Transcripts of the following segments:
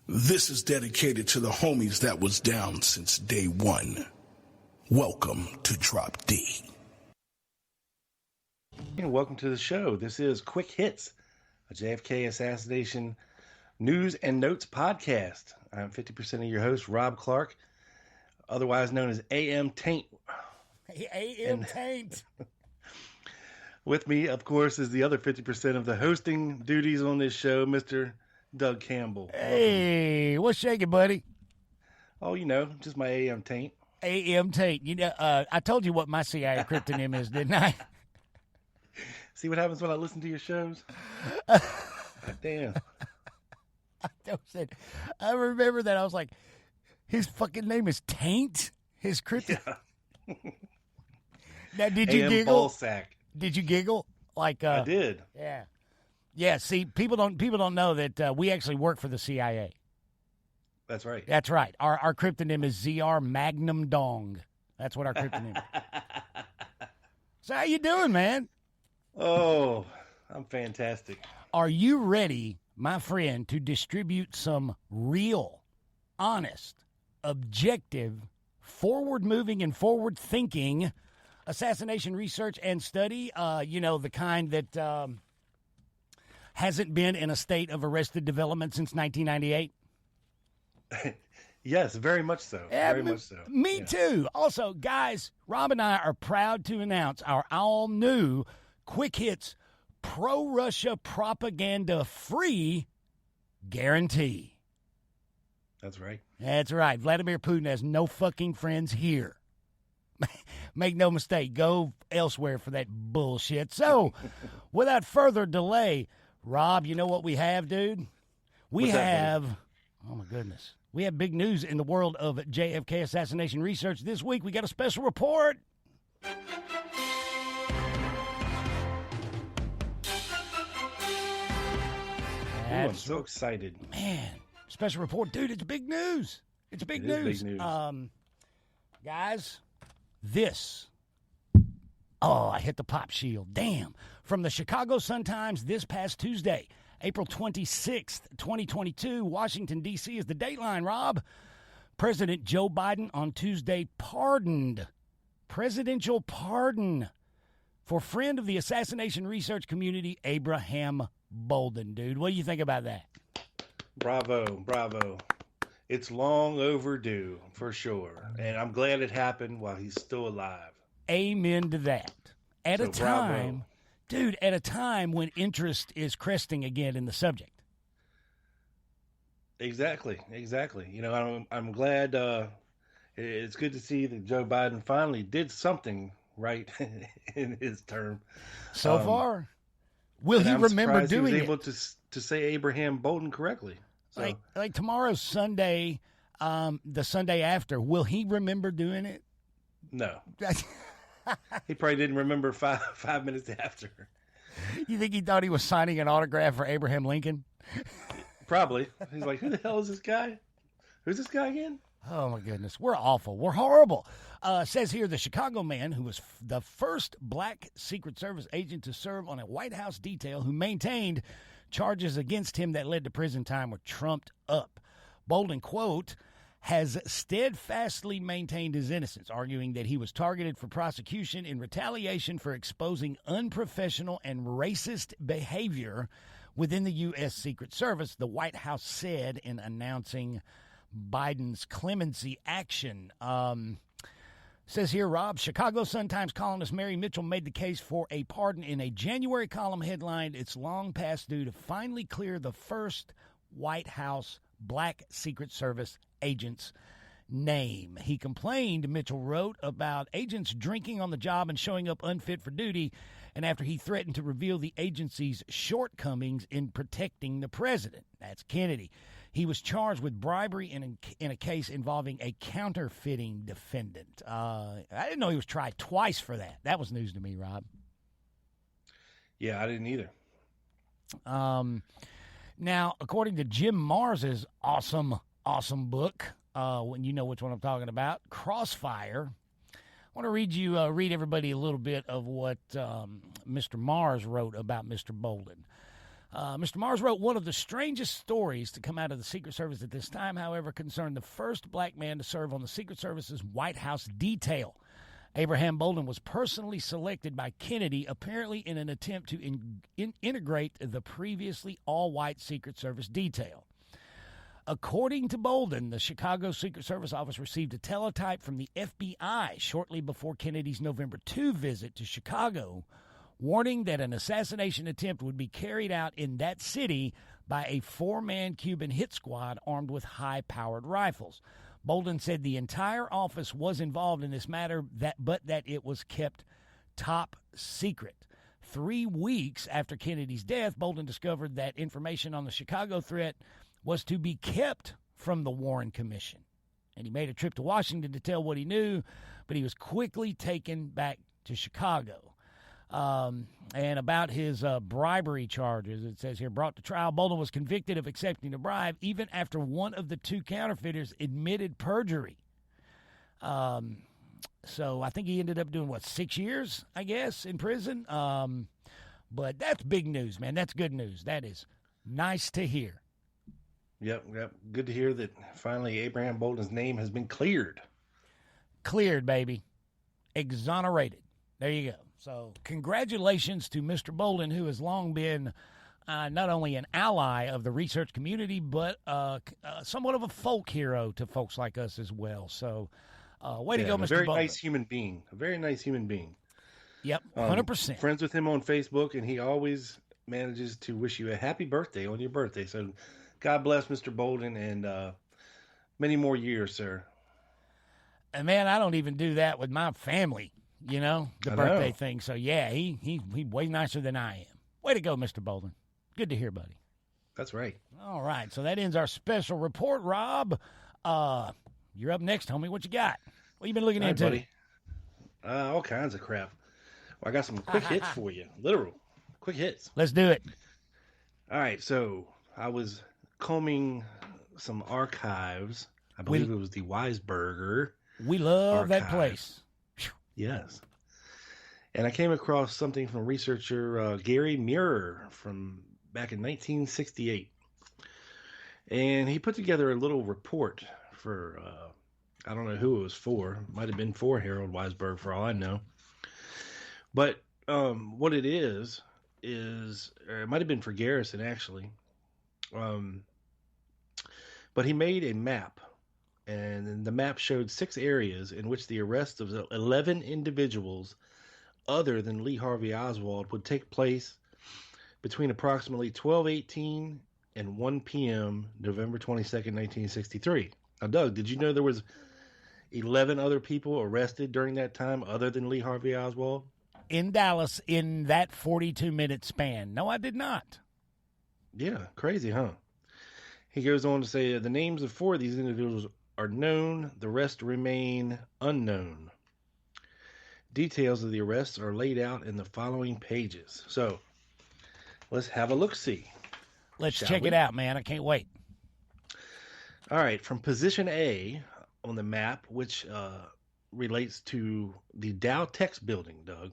This is dedicated to the homies that was down since day one. Welcome to Drop D. And welcome to the show. This is Quick Hits, a JFK assassination news and notes podcast. I'm 50% of your host, Rob Clark, otherwise known as AM Taint. AM Taint. With me, of course, is the other 50% of the hosting duties on this show, Mr. Doug Campbell. Hey, welcome. What's shaking, buddy? Oh, you know, just my AM Taint. AM Taint. You know, I told you what my CIA cryptonym is, didn't I? See what happens when I listen to your shows? Damn. I remember that. I was like, his fucking name is Taint? His crypto. Yeah. Now, did you AM giggle? Ballsack. Did you giggle? Like I did. Yeah. Yeah, see, people don't know that we actually work for the CIA. That's right. That's right. Our cryptonym is ZR Magnum Dong. That's what our cryptonym is. So how you doing, man? Oh, I'm fantastic. Are you ready, my friend, to distribute some real, honest, objective, forward-moving and forward-thinking assassination research and study? The kind that hasn't been in a state of arrested development since 1998? Yes, very much so. Yeah, very much so. Me yeah. too. Also, guys, Rob and I are proud to announce our all-new Quick Hits pro-Russia propaganda-free guarantee. That's right. That's right. Vladimir Putin has no fucking friends here. Make no mistake. Go elsewhere for that bullshit. So, without further delay, Rob, you know what we have, dude? What's that, oh my goodness. We have big news in the world of JFK assassination research this week. We got a special report. I'm so excited. Man, special report. Dude, it's big news. It's big news. Big news. Guys, this. Oh, I hit the pop shield. Damn. From the Chicago Sun-Times this past Tuesday, April 26th, 2022, Washington, D.C. is the dateline, Rob. President Joe Biden on Tuesday pardoned. Presidential pardon for friend of the assassination research community, Abraham Bolden, dude. What do you think about that? Bravo, bravo. It's long overdue, for sure. And I'm glad it happened while he's still alive. Amen to that. At a time, bravo. Dude, at a time when interest is cresting again in the subject. Exactly. You know, I'm glad it's good to see that Joe Biden finally did something right in his term. So far, will he remember doing he was it? able to say Abraham Bolden correctly. So. Like tomorrow's Sunday, the Sunday after, will he remember doing it? No. He probably didn't remember five minutes after. You think he thought he was signing an autograph for Abraham Lincoln? Probably. He's like, who the hell is this guy? Who's this guy again? Oh, my goodness. We're awful. We're horrible. Says here, the Chicago man who was the first black Secret Service agent to serve on a White House detail who maintained charges against him that led to prison time were trumped up. Bolden, quote, has steadfastly maintained his innocence, arguing that he was targeted for prosecution in retaliation for exposing unprofessional and racist behavior within the U.S. Secret Service, the White House said in announcing Biden's clemency action. Says here, Rob, Chicago Sun-Times columnist Mary Mitchell made the case for a pardon in a January column headlined, "It's long past due to finally clear the first White House black Secret Service agent's name." He complained, Mitchell wrote, about agents drinking on the job and showing up unfit for duty, and after he threatened to reveal the agency's shortcomings in protecting the president. That's Kennedy. He was charged with bribery in a case involving a counterfeiting defendant. I didn't know he was tried twice for that. That was news to me, Rob. Yeah, I didn't either. Now, according to Jim Mars's awesome book, when you know which one I'm talking about, Crossfire, I want to read everybody a little bit of what Mr. Mars wrote about Mr. Bolden. Mr. Mars wrote, one of the strangest stories to come out of the Secret Service at this time, however, concerned the first black man to serve on the Secret Service's White House detail. Abraham Bolden was personally selected by Kennedy, apparently in an attempt to integrate the previously all-white Secret Service detail. According to Bolden, the Chicago Secret Service office received a teletype from the FBI shortly before Kennedy's November 2 visit to Chicago, warning that an assassination attempt would be carried out in that city by a four-man Cuban hit squad armed with high-powered rifles. Bolden said the entire office was involved in this matter, but that it was kept top secret. 3 weeks after Kennedy's death, Bolden discovered that information on the Chicago threat was to be kept from the Warren Commission. And he made a trip to Washington to tell what he knew, but he was quickly taken back to Chicago. And about his bribery charges, it says here, brought to trial, Bolden was convicted of accepting a bribe even after one of the 2 counterfeiters admitted perjury. So I think he ended up doing, 6 years, I guess, in prison. But that's big news, man. That's good news. That is nice to hear. Yep. Good to hear that finally Abraham Bolden's name has been cleared. Cleared, baby. Exonerated. There you go. So congratulations to Mr. Bolden, who has long been not only an ally of the research community, but somewhat of a folk hero to folks like us as well. So way to go, Mr. Bolden. A very nice human being. Yep, 100%. Friends with him on Facebook, and he always manages to wish you a happy birthday on your birthday. So God bless Mr. Bolden, and many more years, sir. And, man, I don't even do that with my family. The birthday thing. So, yeah, he way nicer than I am. Way to go, Mr. Bolden. Good to hear, buddy. That's right. All right, so that ends our special report, Rob. You're up next, homie. What you got? What you been looking into? Buddy. All kinds of crap. Well, I got some quick hits for you. Literal. Quick hits. Let's do it. All right, so I was combing some archives. I believe it was the Weisberger. We love archive. That place. Yes. And I came across something from researcher Gary Muir from back in 1968. And he put together a little report for, I don't know who it was for. Might have been for Harold Weisberg for all I know. But what it is, or it might have been for Garrison actually. But he made a map. And the map showed 6 areas in which the arrest of 11 individuals other than Lee Harvey Oswald would take place between approximately 12:18 and 1 p.m. November 22nd, 1963. Now, Doug, did you know there was 11 other people arrested during that time other than Lee Harvey Oswald? In Dallas in that 42-minute span. No, I did not. Yeah, crazy, huh? He goes on to say the names of 4 of these individuals are known, the rest remain unknown. Details of the arrests are laid out in the following pages. So, let's have a look-see. Let's check it out, man. I can't wait. All right, from position A on the map, which relates to the Dow Tex building, Doug.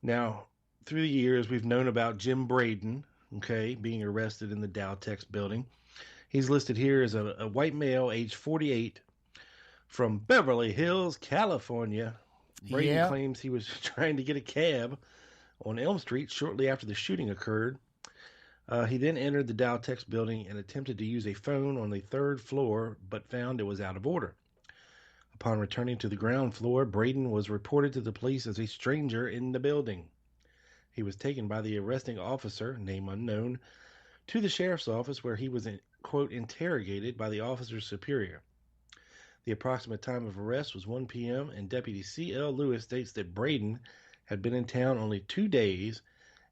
Now, through the years, we've known about Jim Braden, being arrested in the Dow Tex building. He's listed here as a white male, age 48, from Beverly Hills, California. Braden claims he was trying to get a cab on Elm Street shortly after the shooting occurred. He then entered the Dow Tex building and attempted to use a phone on the 3rd floor, but found it was out of order. Upon returning to the ground floor, Braden was reported to the police as a stranger in the building. He was taken by the arresting officer, name unknown, to the sheriff's office where he was, quote, interrogated by the officer's superior. The approximate time of arrest was 1 p.m., and Deputy C.L. Lewis states that Braden had been in town only 2 days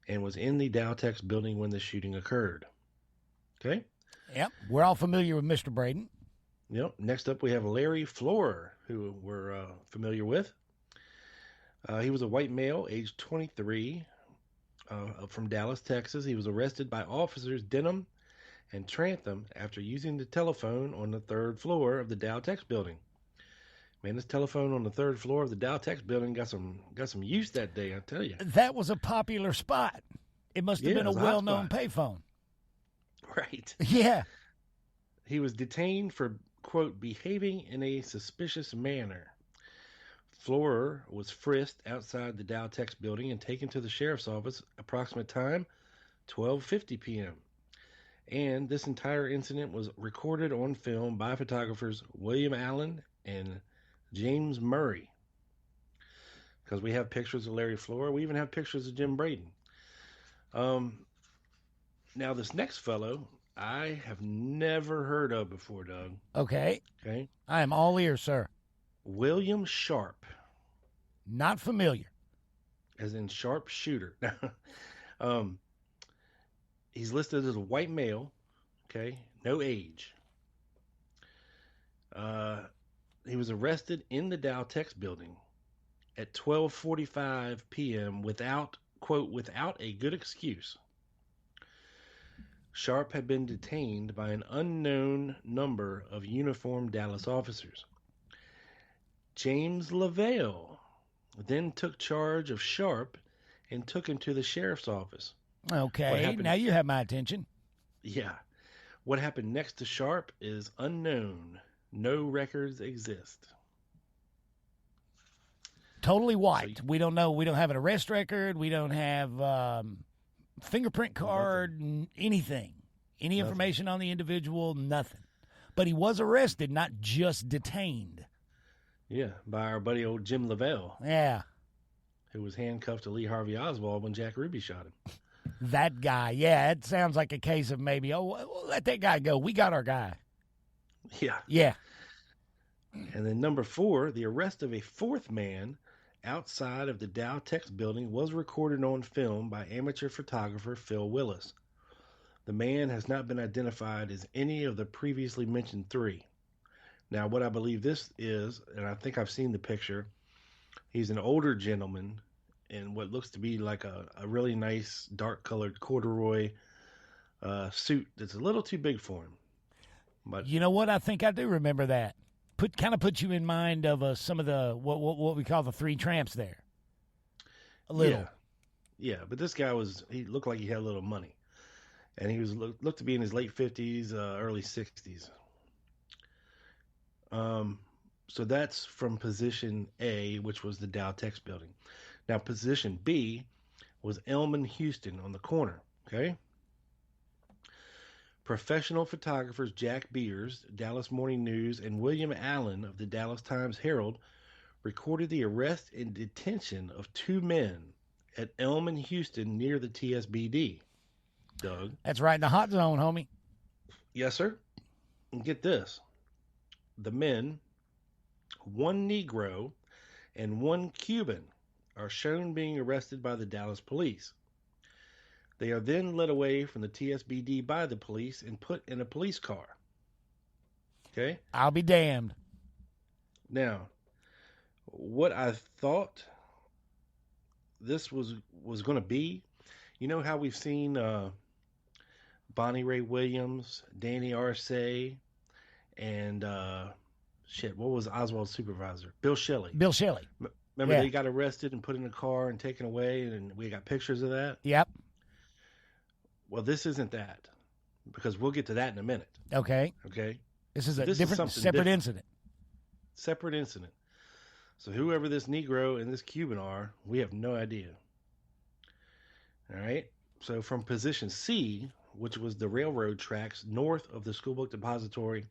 and was in the Dow Tex building when the shooting occurred. Okay? Yep. We're all familiar with Mr. Braden. Yep. Next up, we have Larry Florer, who we're familiar with. He was a white male, age 23, from Dallas, Texas. He was arrested by officers Denham and Trantham after using the telephone on the 3rd floor of the Dow Tex building. Man, this telephone on the 3rd floor of the Dow Tex building got some use that day, I tell you. That was a popular spot. It must have Yeah, been a it was a well-known hotspot. payphone. Right. Yeah. He was detained for, quote, behaving in a suspicious manner. Florer was frisked outside the Dowtex building and taken to the sheriff's office. Approximate time, 12:50 p.m. And this entire incident was recorded on film by photographers William Allen and James Murray. Because we have pictures of Larry Florer. We even have pictures of Jim Braden. Um, Now, this next fellow, I have never heard of before, Doug. Okay. Okay. I am all ears, sir. William Sharp, Not familiar. as in sharpshooter. um, he's listed as a white male, okay, no age. Uh, he was arrested in the Dowtex building at 12:45 p.m. without, quote, without a good excuse. Sharp had been detained by an unknown number of uniformed Dallas officers. James Lavelle then took charge of Sharp and took him to the sheriff's office. Okay. Now you have my attention. Yeah. What happened next to Sharp is unknown. No records exist. Totally white. We don't know. We don't have an arrest record. We don't have fingerprint card, anything. Any information on the individual, nothing. But he was arrested, not just detained. Yeah, by our buddy old Jim Lavelle, Yeah. who was handcuffed to Lee Harvey Oswald when Jack Ruby shot him. That guy. Yeah, it sounds like a case of maybe, well, let that guy go. We got our guy. Yeah. Yeah. And then number 4, the arrest of a fourth man outside of the Dowtex building was recorded on film by amateur photographer Phil Willis. The man has not been identified as any of the previously mentioned 3. Now, what I believe this is, and I think I've seen the picture, he's an older gentleman in what looks to be like a really nice dark-colored corduroy suit that's a little too big for him. But You know what? I think I do remember that. Kind of put you in mind of some of the what we call the 3 tramps there. A little. Yeah, but this guy he looked like he had a little money. And he was looked to be in his late 50s, early 60s. So that's from position A, which was the Dowtex building. Now, position B was Elm and Houston on the corner, okay? Professional photographers Jack Beers, Dallas Morning News, and William Allen of the Dallas Times-Herald recorded the arrest and detention of 2 men at Elm and Houston near the TSBD. Doug? That's right in the hot zone, homie. Yes, sir. And get this. The men, 1 Negro and 1 Cuban, are shown being arrested by the Dallas police. They are then led away from the TSBD by the police and put in a police car. Okay? I'll be damned. Now, what I thought this was going to be, you know how we've seen Bonnie Ray Williams, Danny Arce, and what was Oswald's supervisor? Bill Shelley. Bill Shelley. Remember Yeah. they got arrested and put in a car and taken away, and we got pictures of that? Yep. Well, this isn't that, because we'll get to that in a minute. Okay. Okay? This is a This is different, something separate different. incident. Separate incident. So whoever this Negro and this Cuban are, we have no idea. All right? So from position C, which was the railroad tracks north of the schoolbook depository,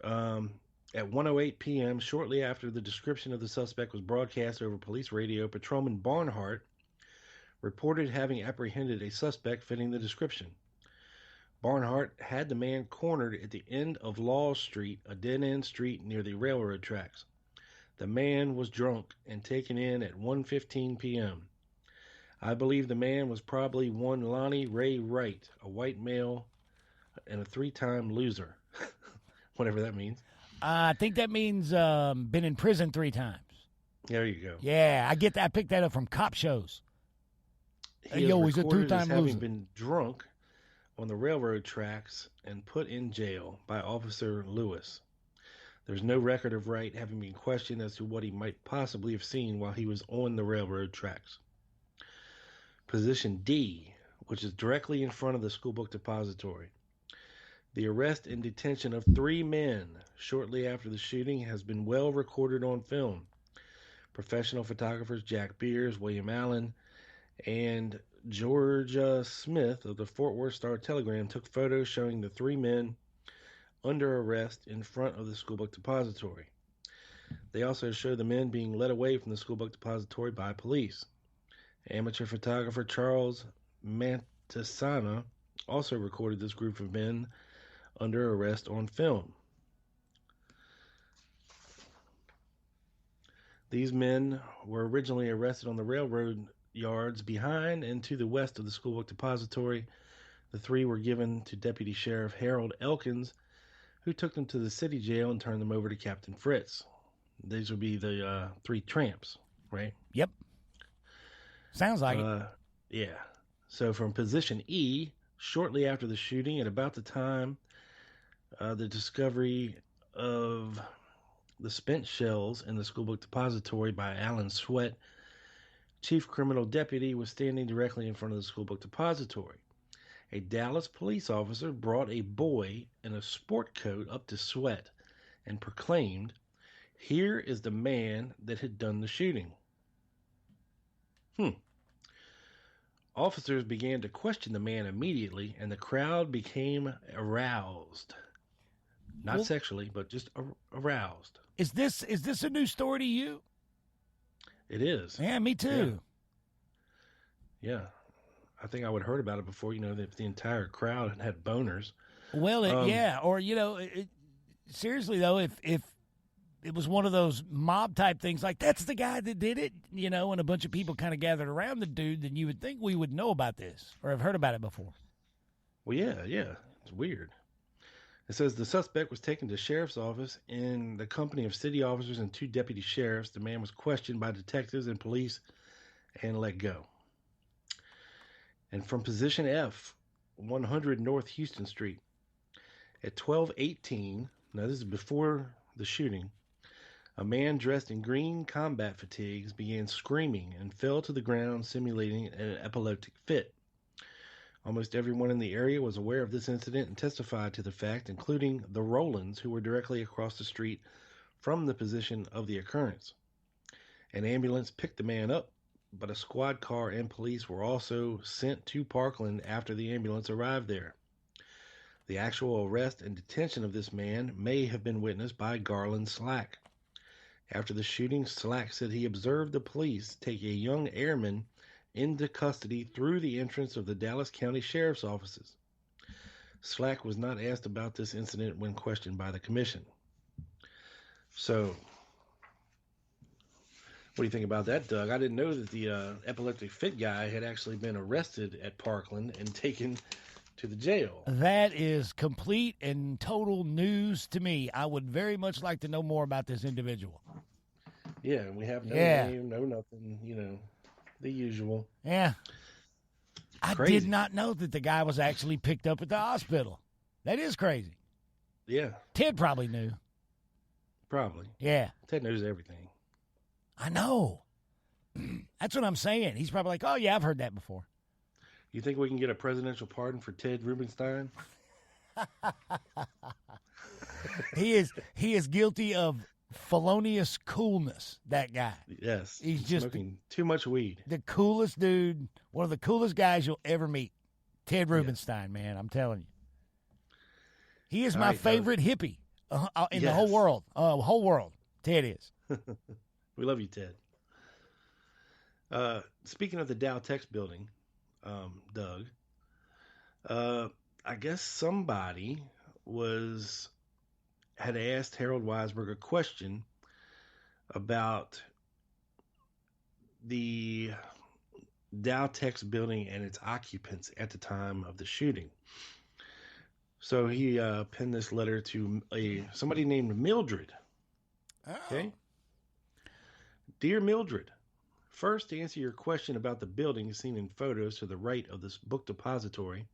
at 1:08 p.m., shortly after the description of the suspect was broadcast over police radio, Patrolman Barnhart reported having apprehended a suspect fitting the description. Barnhart had the man cornered at the end of Law Street, a dead-end street near the railroad tracks. The man was drunk and taken in at 1:15 p.m. I believe the man was probably one Lonnie Ray Wright, a white male and a 3-time loser, whatever that means. I think that means been in prison 3 times. There you go. Yeah, I get that. I picked that up from cop shows. He is Yo, he's a recorded as 2-time having loser. been drunk on the railroad tracks and put in jail by Officer Lewis. There's no record of Wright having been questioned as to what he might possibly have seen while he was on the railroad tracks. Position D, which is directly in front of the school book depository. The arrest and detention of 3 men shortly after the shooting has been well recorded on film. Professional photographers Jack Beers, William Allen, and Georgia Smith of the Fort Worth Star-Telegram took photos showing the 3 men under arrest in front of the school book depository. They also show the men being led away from the school book depository by police. Amateur photographer Charles Mantasana also recorded this group of men under arrest on film. These men were originally arrested on the railroad yards behind and to the west of the school book depository. The 3 were given to Deputy Sheriff Harold Elkins, who took them to the city jail and turned them over to Captain Fritz. These would be the 3 tramps, right? Yep. Sounds like it. Yeah. So from position E, shortly after the shooting, at about the time the discovery of the spent shells in the school book depository by Alan Sweat, Chief Criminal Deputy was standing directly in front of the school book depository. A Dallas police officer brought a boy in a sport coat up to Sweat and proclaimed, "Here is the man that had done the shooting." Officers began to question the man immediately, and the crowd became aroused. Not sexually, but just aroused. Is this a new story to you? It is. Yeah, me too. Yeah. I think I would have heard about it before, if the entire crowd had boners. Well, or seriously though, if it was one of those mob type things, like that's the guy that did it, and a bunch of people kind of gathered around the dude, then you would think we would know about this or have heard about it before. Well, yeah, it's weird. It says the suspect was taken to sheriff's office in the company of city officers and 2 deputy sheriffs. The man was questioned by detectives and police and let go. And from position F, 100 North Houston Street, at 12:18, now this is before the shooting, a man dressed in green combat fatigues began screaming and fell to the ground, simulating an epileptic fit. Almost everyone in the area was aware of this incident and testified to the fact, including the Rowlands, who were directly across the street from the position of the occurrence. An ambulance picked the man up, but a squad car and police were also sent to Parkland after the ambulance arrived there. The actual arrest and detention of this man may have been witnessed by Garland Slack. After the shooting, Slack said he observed the police take a young airman into custody through the entrance of the Dallas County Sheriff's offices. Slack was not asked about this incident when questioned by the commission. So, what do you think about that, Doug? I didn't know that the epileptic fit guy had actually been arrested at Parkland and taken to the jail. That is complete and total news to me. I would very much like to know more about this individual. Yeah, we have no name, no nothing, the usual. Yeah. Crazy. I did not know that the guy was actually picked up at the hospital. That is crazy. Yeah. Ted probably knew. Probably. Yeah. Ted knows everything. I know. That's what I'm saying. He's probably like, oh, yeah, I've heard that before. You think we can get a presidential pardon for Ted Rubinstein? He is guilty of felonious coolness, that guy. Yes. He's just smoking too much weed. The coolest dude, one of the coolest guys you'll ever meet. Ted Rubinstein, man, I'm telling you. He is my favorite hippie in the whole world. Ted is. We love you, Ted. Speaking of the Dow Tex building, Doug, I guess somebody had asked Harold Weisberg a question about the Dow Tex building and its occupants at the time of the shooting. So he penned this letter to somebody named Mildred. Oh. Okay. Dear Mildred, first, to answer your question about the building seen in photos to the right of this book depository,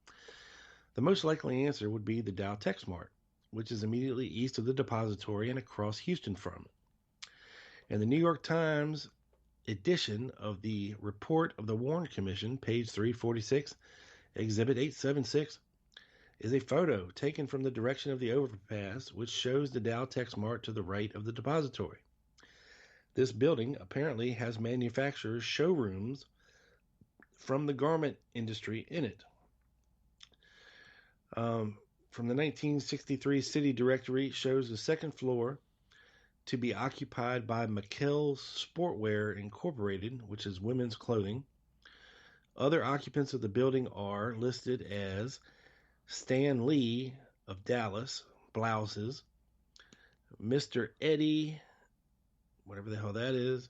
the most likely answer would be the Dow Tex Mart, which is immediately east of the depository and across Houston from it. And the New York Times edition of the Report of the Warren Commission, page 346, Exhibit 876, is a photo taken from the direction of the overpass, which shows the Dow Tex Mart to the right of the depository. This building apparently has manufacturers' showrooms from the garment industry in it. From the 1963 City Directory shows the second floor to be occupied by McKell Sportwear Incorporated, which is women's clothing. Other occupants of the building are listed as Stan Lee of Dallas, blouses, Mr. Eddie, whatever the hell that is.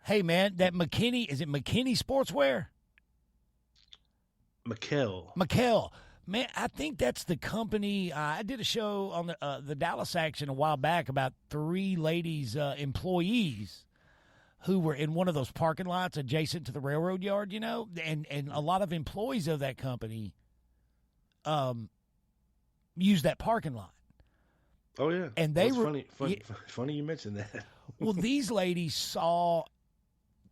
Hey, man, that McKinney, is it McKinney Sportswear? McKell. Man, I think that's the company. I did a show on the Dallas Action a while back about 3 ladies, employees, who were in one of those parking lots adjacent to the railroad yard, you know, and a lot of employees of that company use that parking lot. Oh, yeah. And they were funny you mentioned that. Well, these ladies saw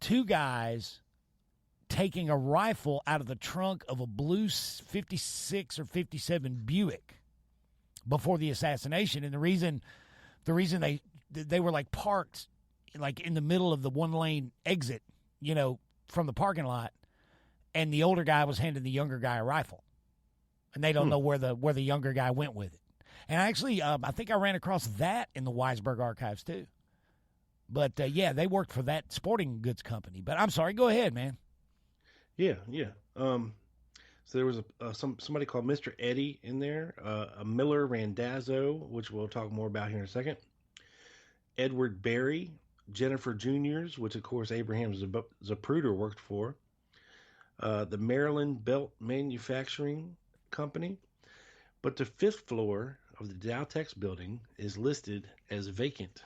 2 guys taking a rifle out of the trunk of a blue 56 or 57 Buick before the assassination. And the reason they were like parked like in the middle of the 1-lane exit, you know, from the parking lot, and the older guy was handing the younger guy a rifle, and they don't know where the younger guy went with it. And actually, I think I ran across that in the Weisberg archives too. But yeah, they worked for that sporting goods company. But I'm sorry, go ahead, man. Yeah. So there was somebody called Mr. Eddie in there, a Miller Randazzo, which we'll talk more about here in a second. Edward Berry, Jennifer Juniors, which of course Abraham Zapruder worked for. The Maryland Belt Manufacturing Company. But the 5th floor of the Dowtex building is listed as vacant.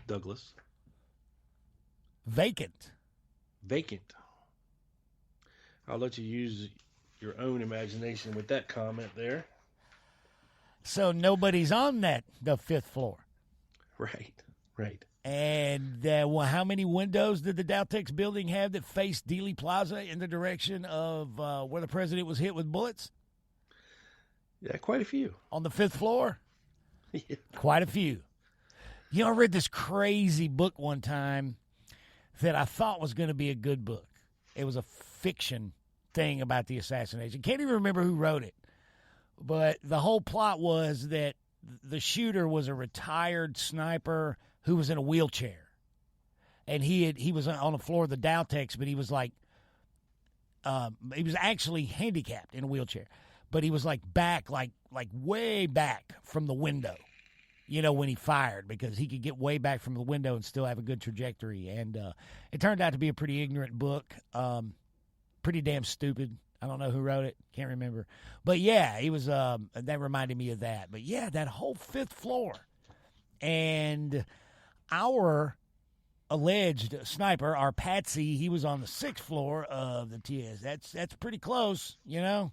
Douglas. Vacant. I'll let you use your own imagination with that comment there. So nobody's on the 5th floor. Right. And how many windows did the Dowtex building have that faced Dealey Plaza in the direction of where the president was hit with bullets? Yeah, quite a few. On the 5th floor? Yeah. Quite a few. You know, I read this crazy book one time that I thought was going to be a good book. It was a fiction thing about the assassination. Can't even remember who wrote it. But the whole plot was that the shooter was a retired sniper who was in a wheelchair. And he was on the floor of the Dowtex, but he was like, he was actually handicapped in a wheelchair. But he was like back, like way back from the window, you know, when he fired, because he could get way back from the window and still have a good trajectory. And it turned out to be a pretty ignorant book, pretty damn stupid. I don't know who wrote it. Can't remember. But, yeah, he was that reminded me of that. But, yeah, that whole 5th floor. And our alleged sniper, our Patsy, he was on the 6th floor of the TS. That's pretty close, you know.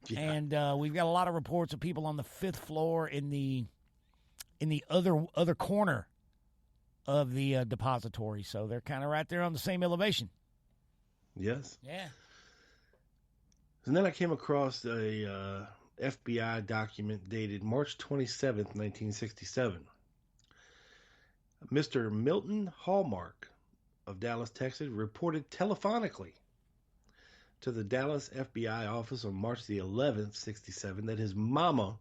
Yeah. And we've got a lot of reports of people on the 5th floor in the other corner of the depository. So they're kind of right there on the same elevation. Yes. Yeah. And then I came across a FBI document dated March 27th, 1967. Mr. Milton Hallmark of Dallas, Texas, reported telephonically to the Dallas FBI office on March the 11th, 67, that his mother,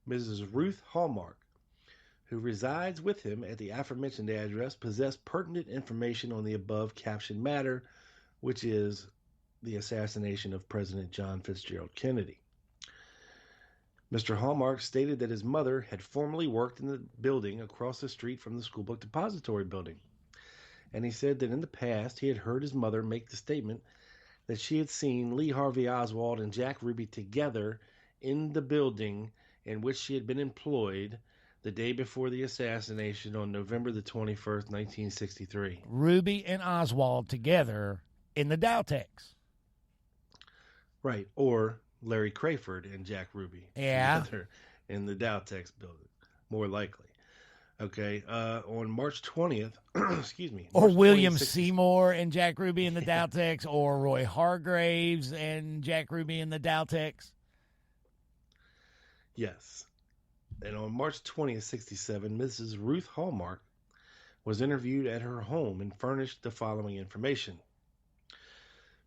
Mrs. Ruth Hallmark, who resides with him at the aforementioned address, possessed pertinent information on the above captioned matter, which is the assassination of President John Fitzgerald Kennedy. Mr. Hallmark stated that his mother had formerly worked in the building across the street from the schoolbook depository building. And he said that in the past he had heard his mother make the statement that she had seen Lee Harvey Oswald and Jack Ruby together in the building in which she had been employed the day before the assassination on November the 21st, 1963. Ruby and Oswald together in the Dowtex. Right, or Larry Crayford and Jack Ruby together in the Dowtex building, more likely. Okay. On March 20th, excuse me, Or March William 20th, Seymour and Jack Ruby and the Dowtex, or Roy Hargraves and Jack Ruby and the Dowtex. yes. And on March 20th, 67, Mrs. Ruth Hallmark was interviewed at her home and furnished the following information.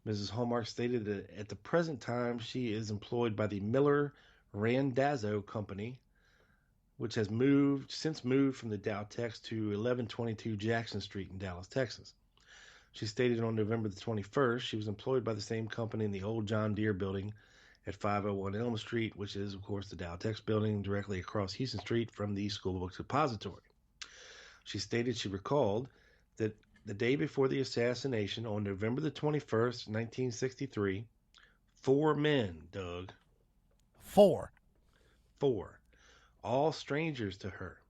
Mrs. Hallmark stated that at the present time she is employed by the Miller Randazzo Company, which has since moved from the Dowtex to 1122 Jackson Street in Dallas, Texas. She stated on November the 21st she was employed by the same company in the old John Deere building at 501 Elm Street, which is, of course, the Dowtex building directly across Houston Street from the School Book Depository. She stated she recalled that the day before the assassination, on November the 21st, 1963, 4 men, Doug. Four, all strangers to her,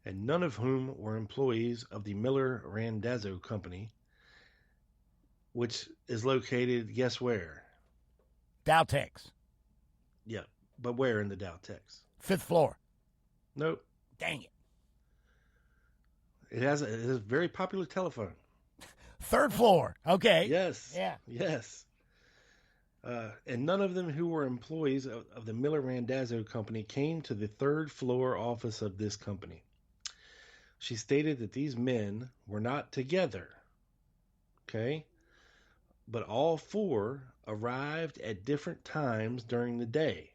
and none of whom were employees of the Miller Randazzo Company, which is located, guess where? Dowtex, Yeah, but where in the Dowtex? 5th floor. Nope. Dang it. It has a very popular telephone. 3rd floor. Okay. Yes. Yeah. Yes. And none of them who were employees of the Miller Randazzo Company came to the 3rd floor office of this company. She stated that these men were not together, okay, but all 4 arrived at different times during the day.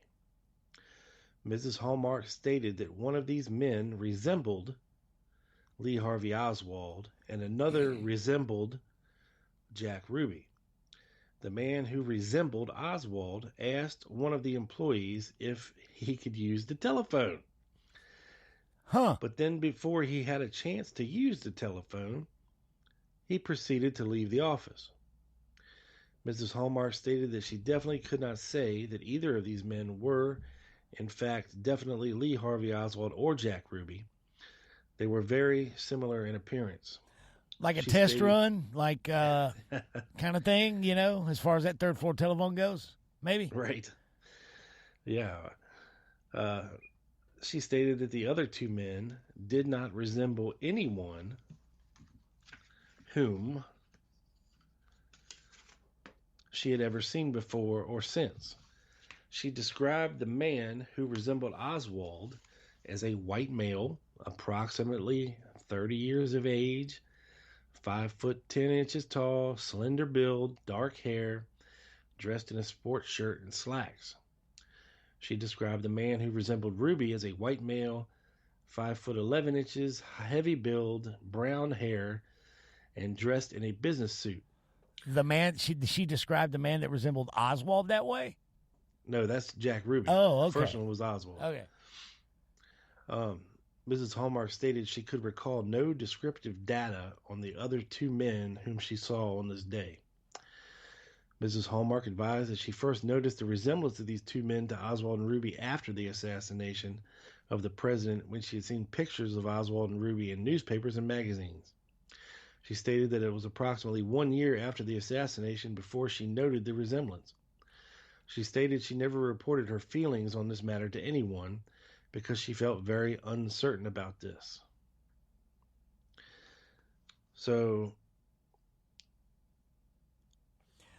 Mrs. Hallmark stated that one of these men resembled Lee Harvey Oswald and another resembled Jack Ruby. The man who resembled Oswald asked one of the employees if he could use the telephone. Huh. But then before he had a chance to use the telephone, he proceeded to leave the office. Mrs. Hallmark stated that she definitely could not say that either of these men were, in fact, definitely Lee Harvey Oswald or Jack Ruby. They were very similar in appearance. Like a She test stated- run, like kind of thing, as far as that 3rd floor telephone goes? Maybe. Right. Yeah. She stated that the other 2 men did not resemble anyone whom she had ever seen before or since. She described the man who resembled Oswald as a white male, approximately 30 years of age, 5 foot 10 inches tall, slender build, dark hair, dressed in a sports shirt and slacks. She described the man who resembled Ruby as a white male, 5 foot 11 inches, heavy build, brown hair, and dressed in a business suit. The man, she described the man that resembled Oswald that way? No, that's Jack Ruby. Oh, okay. The first one was Oswald. Okay. Mrs. Hallmark stated she could recall no descriptive data on the other 2 men whom she saw on this day. Mrs. Hallmark advised that she first noticed the resemblance of these 2 men to Oswald and Ruby after the assassination of the president, when she had seen pictures of Oswald and Ruby in newspapers and magazines. She stated that it was approximately 1 year after the assassination before she noted the resemblance. She stated she never reported her feelings on this matter to anyone because she felt very uncertain about this. So,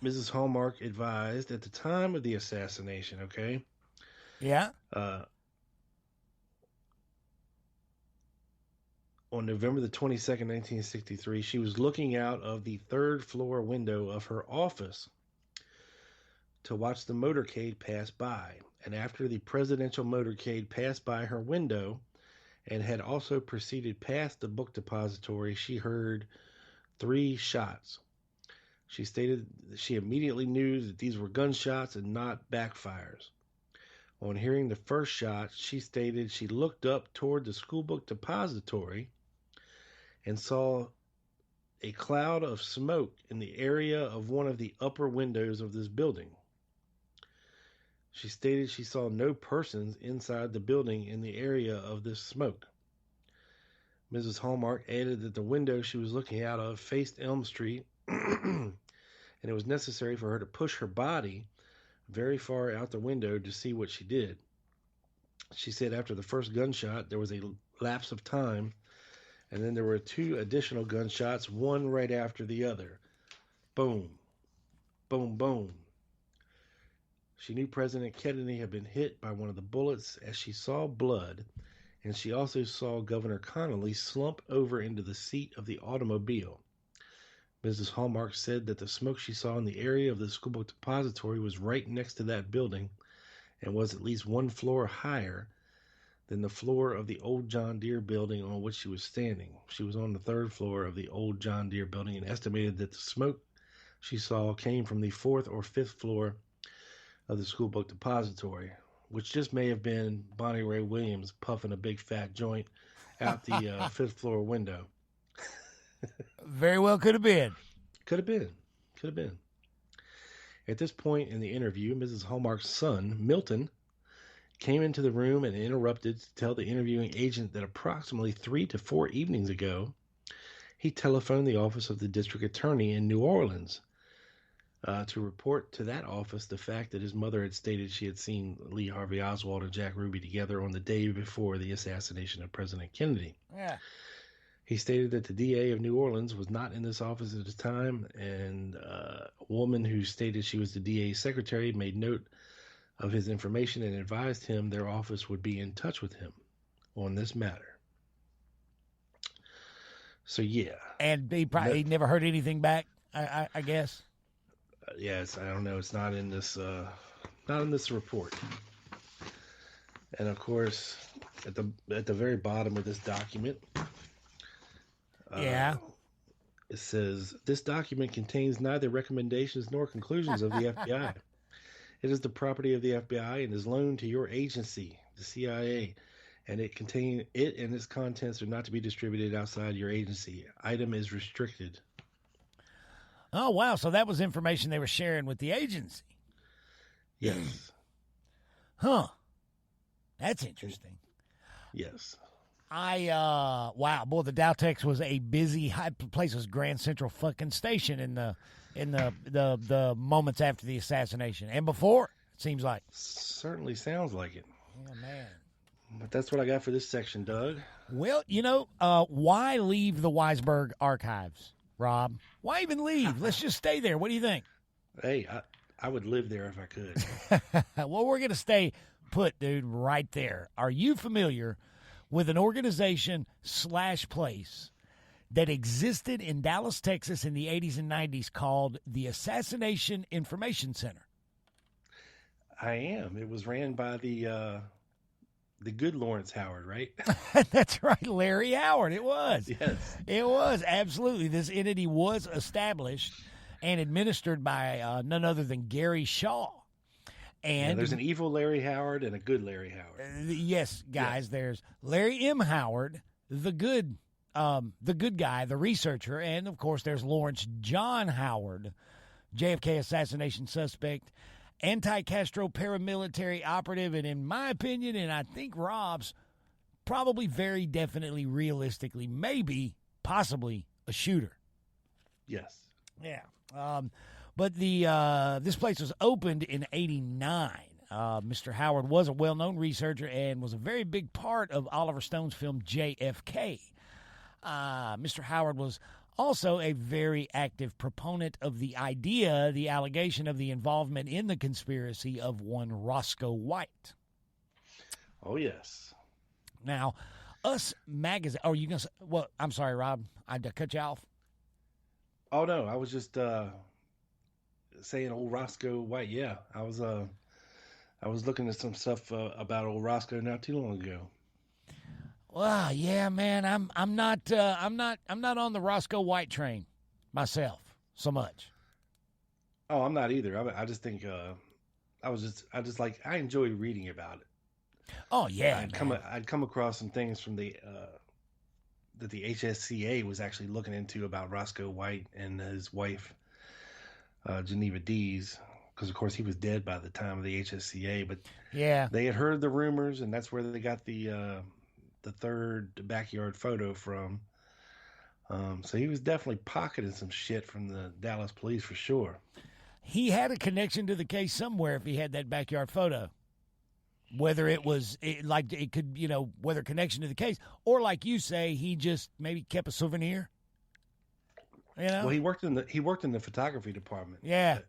Mrs. Hallmark advised at the time of the assassination, okay? Yeah. On November the 22nd, 1963, she was looking out of the 3rd floor window of her office to watch the motorcade pass by. And after the presidential motorcade passed by her window and had also proceeded past the book depository, she heard 3 shots. She stated that she immediately knew that these were gunshots and not backfires. On hearing the first shot, she stated she looked up toward the school book depository and saw a cloud of smoke in the area of one of the upper windows of this building. She stated she saw no persons inside the building in the area of this smoke. Mrs. Hallmark added that the window she was looking out of faced Elm Street, and it was necessary for her to push her body very far out the window to see what she did. She said after the first gunshot, there was a lapse of time, and then there were 2 additional gunshots, one right after the other. Boom, boom, boom. She knew President Kennedy had been hit by one of the bullets as she saw blood, and she also saw Governor Connolly slump over into the seat of the automobile. Mrs. Hallmark said that the smoke she saw in the area of the schoolbook depository was right next to that building and was at least 1 floor higher than the floor of the old John Deere building on which she was standing. She was on the 3rd floor of the old John Deere building and estimated that the smoke she saw came from the 4th or 5th floor of the schoolbook depository, which just may have been Bonnie Ray Williams puffing a big fat joint out the 5th floor window. Very well could have been. Could have been. Could have been. At this point in the interview, Mrs. Hallmark's son, Milton, came into the room and interrupted to tell the interviewing agent that approximately 3 to 4 evenings ago, he telephoned the office of the district attorney in New Orleans to report to that office the fact that his mother had stated she had seen Lee Harvey Oswald and Jack Ruby together on the day before the assassination of President Kennedy. Yeah. He stated that the DA of New Orleans was not in this office at the time, and a woman who stated she was the DA's secretary made note of his information and advised him their office would be in touch with him on this matter. So, yeah. And he never heard anything back, I guess. Yes, I don't know. It's not in this report. And of course, at the very bottom of this document, it says this document contains neither recommendations nor conclusions of the FBI. It is the property of the FBI and is loaned to your agency, the CIA, and it and its contents are not to be distributed outside your agency. Item is restricted. Oh, wow. So that was information they were sharing with the agency. Yes. Huh. That's interesting. Yes. Wow, boy, the Dowtex was a busy place. Was Grand Central fucking Station in the moments after the assassination and before, it seems like. Certainly sounds like it. Yeah, man. But that's what I got for this section, Doug. Well, why leave the Weisberg archives, Rob? Why even leave? Let's just stay there. What do you think? Hey, I would live there if I could. Well, we're going to stay put, dude, right there. Are you familiar with an organization / place that existed in Dallas, Texas in the 80s and 90s called the Assassination Information Center? I am. It was ran by the good Lawrence Howard, right? That's right, Larry Howard. It was. Yes. It was, absolutely. This entity was established and administered by none other than Gary Shaw. And there's an evil Larry Howard and a good Larry Howard. Yes, guys, There's Larry M. Howard, the good guy, the researcher, and of course there's Lawrence John Howard, JFK assassination suspect, anti-Castro paramilitary operative, and in my opinion, and I think Rob's, probably very definitely, realistically, maybe, possibly a shooter. Yes. Yeah. But this place was opened in '89. Mr. Howard was a well-known researcher and was a very big part of Oliver Stone's film JFK. Mr. Howard was also a very active proponent of the allegation of the involvement in the conspiracy of one Roscoe White. Oh, yes. Now, Us Magazine... Oh, you going to say... Well, I'm sorry, Rob. I cut you off. Oh, no. I was just... saying old Roscoe White. Yeah, I was looking at some stuff about old Roscoe not too long ago. Well, yeah, man, I'm not on the Roscoe White train myself so much. Oh, I'm not either. I just think I enjoy reading about it. Oh yeah, I'd come across some things from that the HSCA was actually looking into about Roscoe White and his wife. Geneva Dees, because of course he was dead by the time of the HSCA, but yeah, they had heard the rumors, and that's where they got the third backyard photo from. So he was definitely pocketing some shit from the Dallas police for sure. He had a connection to the case somewhere if he had that backyard photo. whether it was like it could, whether connection to the case, or like you say, he just maybe kept a souvenir. Well, he worked in the photography department. Yeah,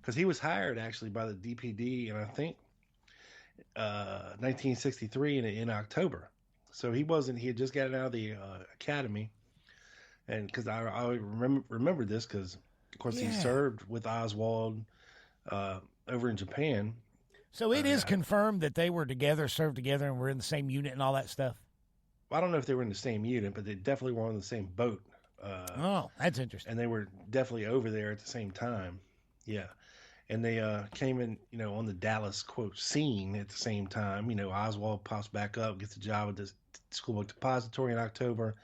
because he was hired actually by the DPD, and I think 1963 in October. So he had just gotten out of the academy, and because I remember this because of course he served with Oswald over in Japan. So it is confirmed that they were together, served together, and were in the same unit and all that stuff. Well, I don't know if they were in the same unit, but they definitely were on the same boat. That's interesting. And they were definitely over there at the same time. Yeah. And they came in, on the Dallas, quote, scene at the same time. Oswald pops back up, gets a job at the School Book Depository in October.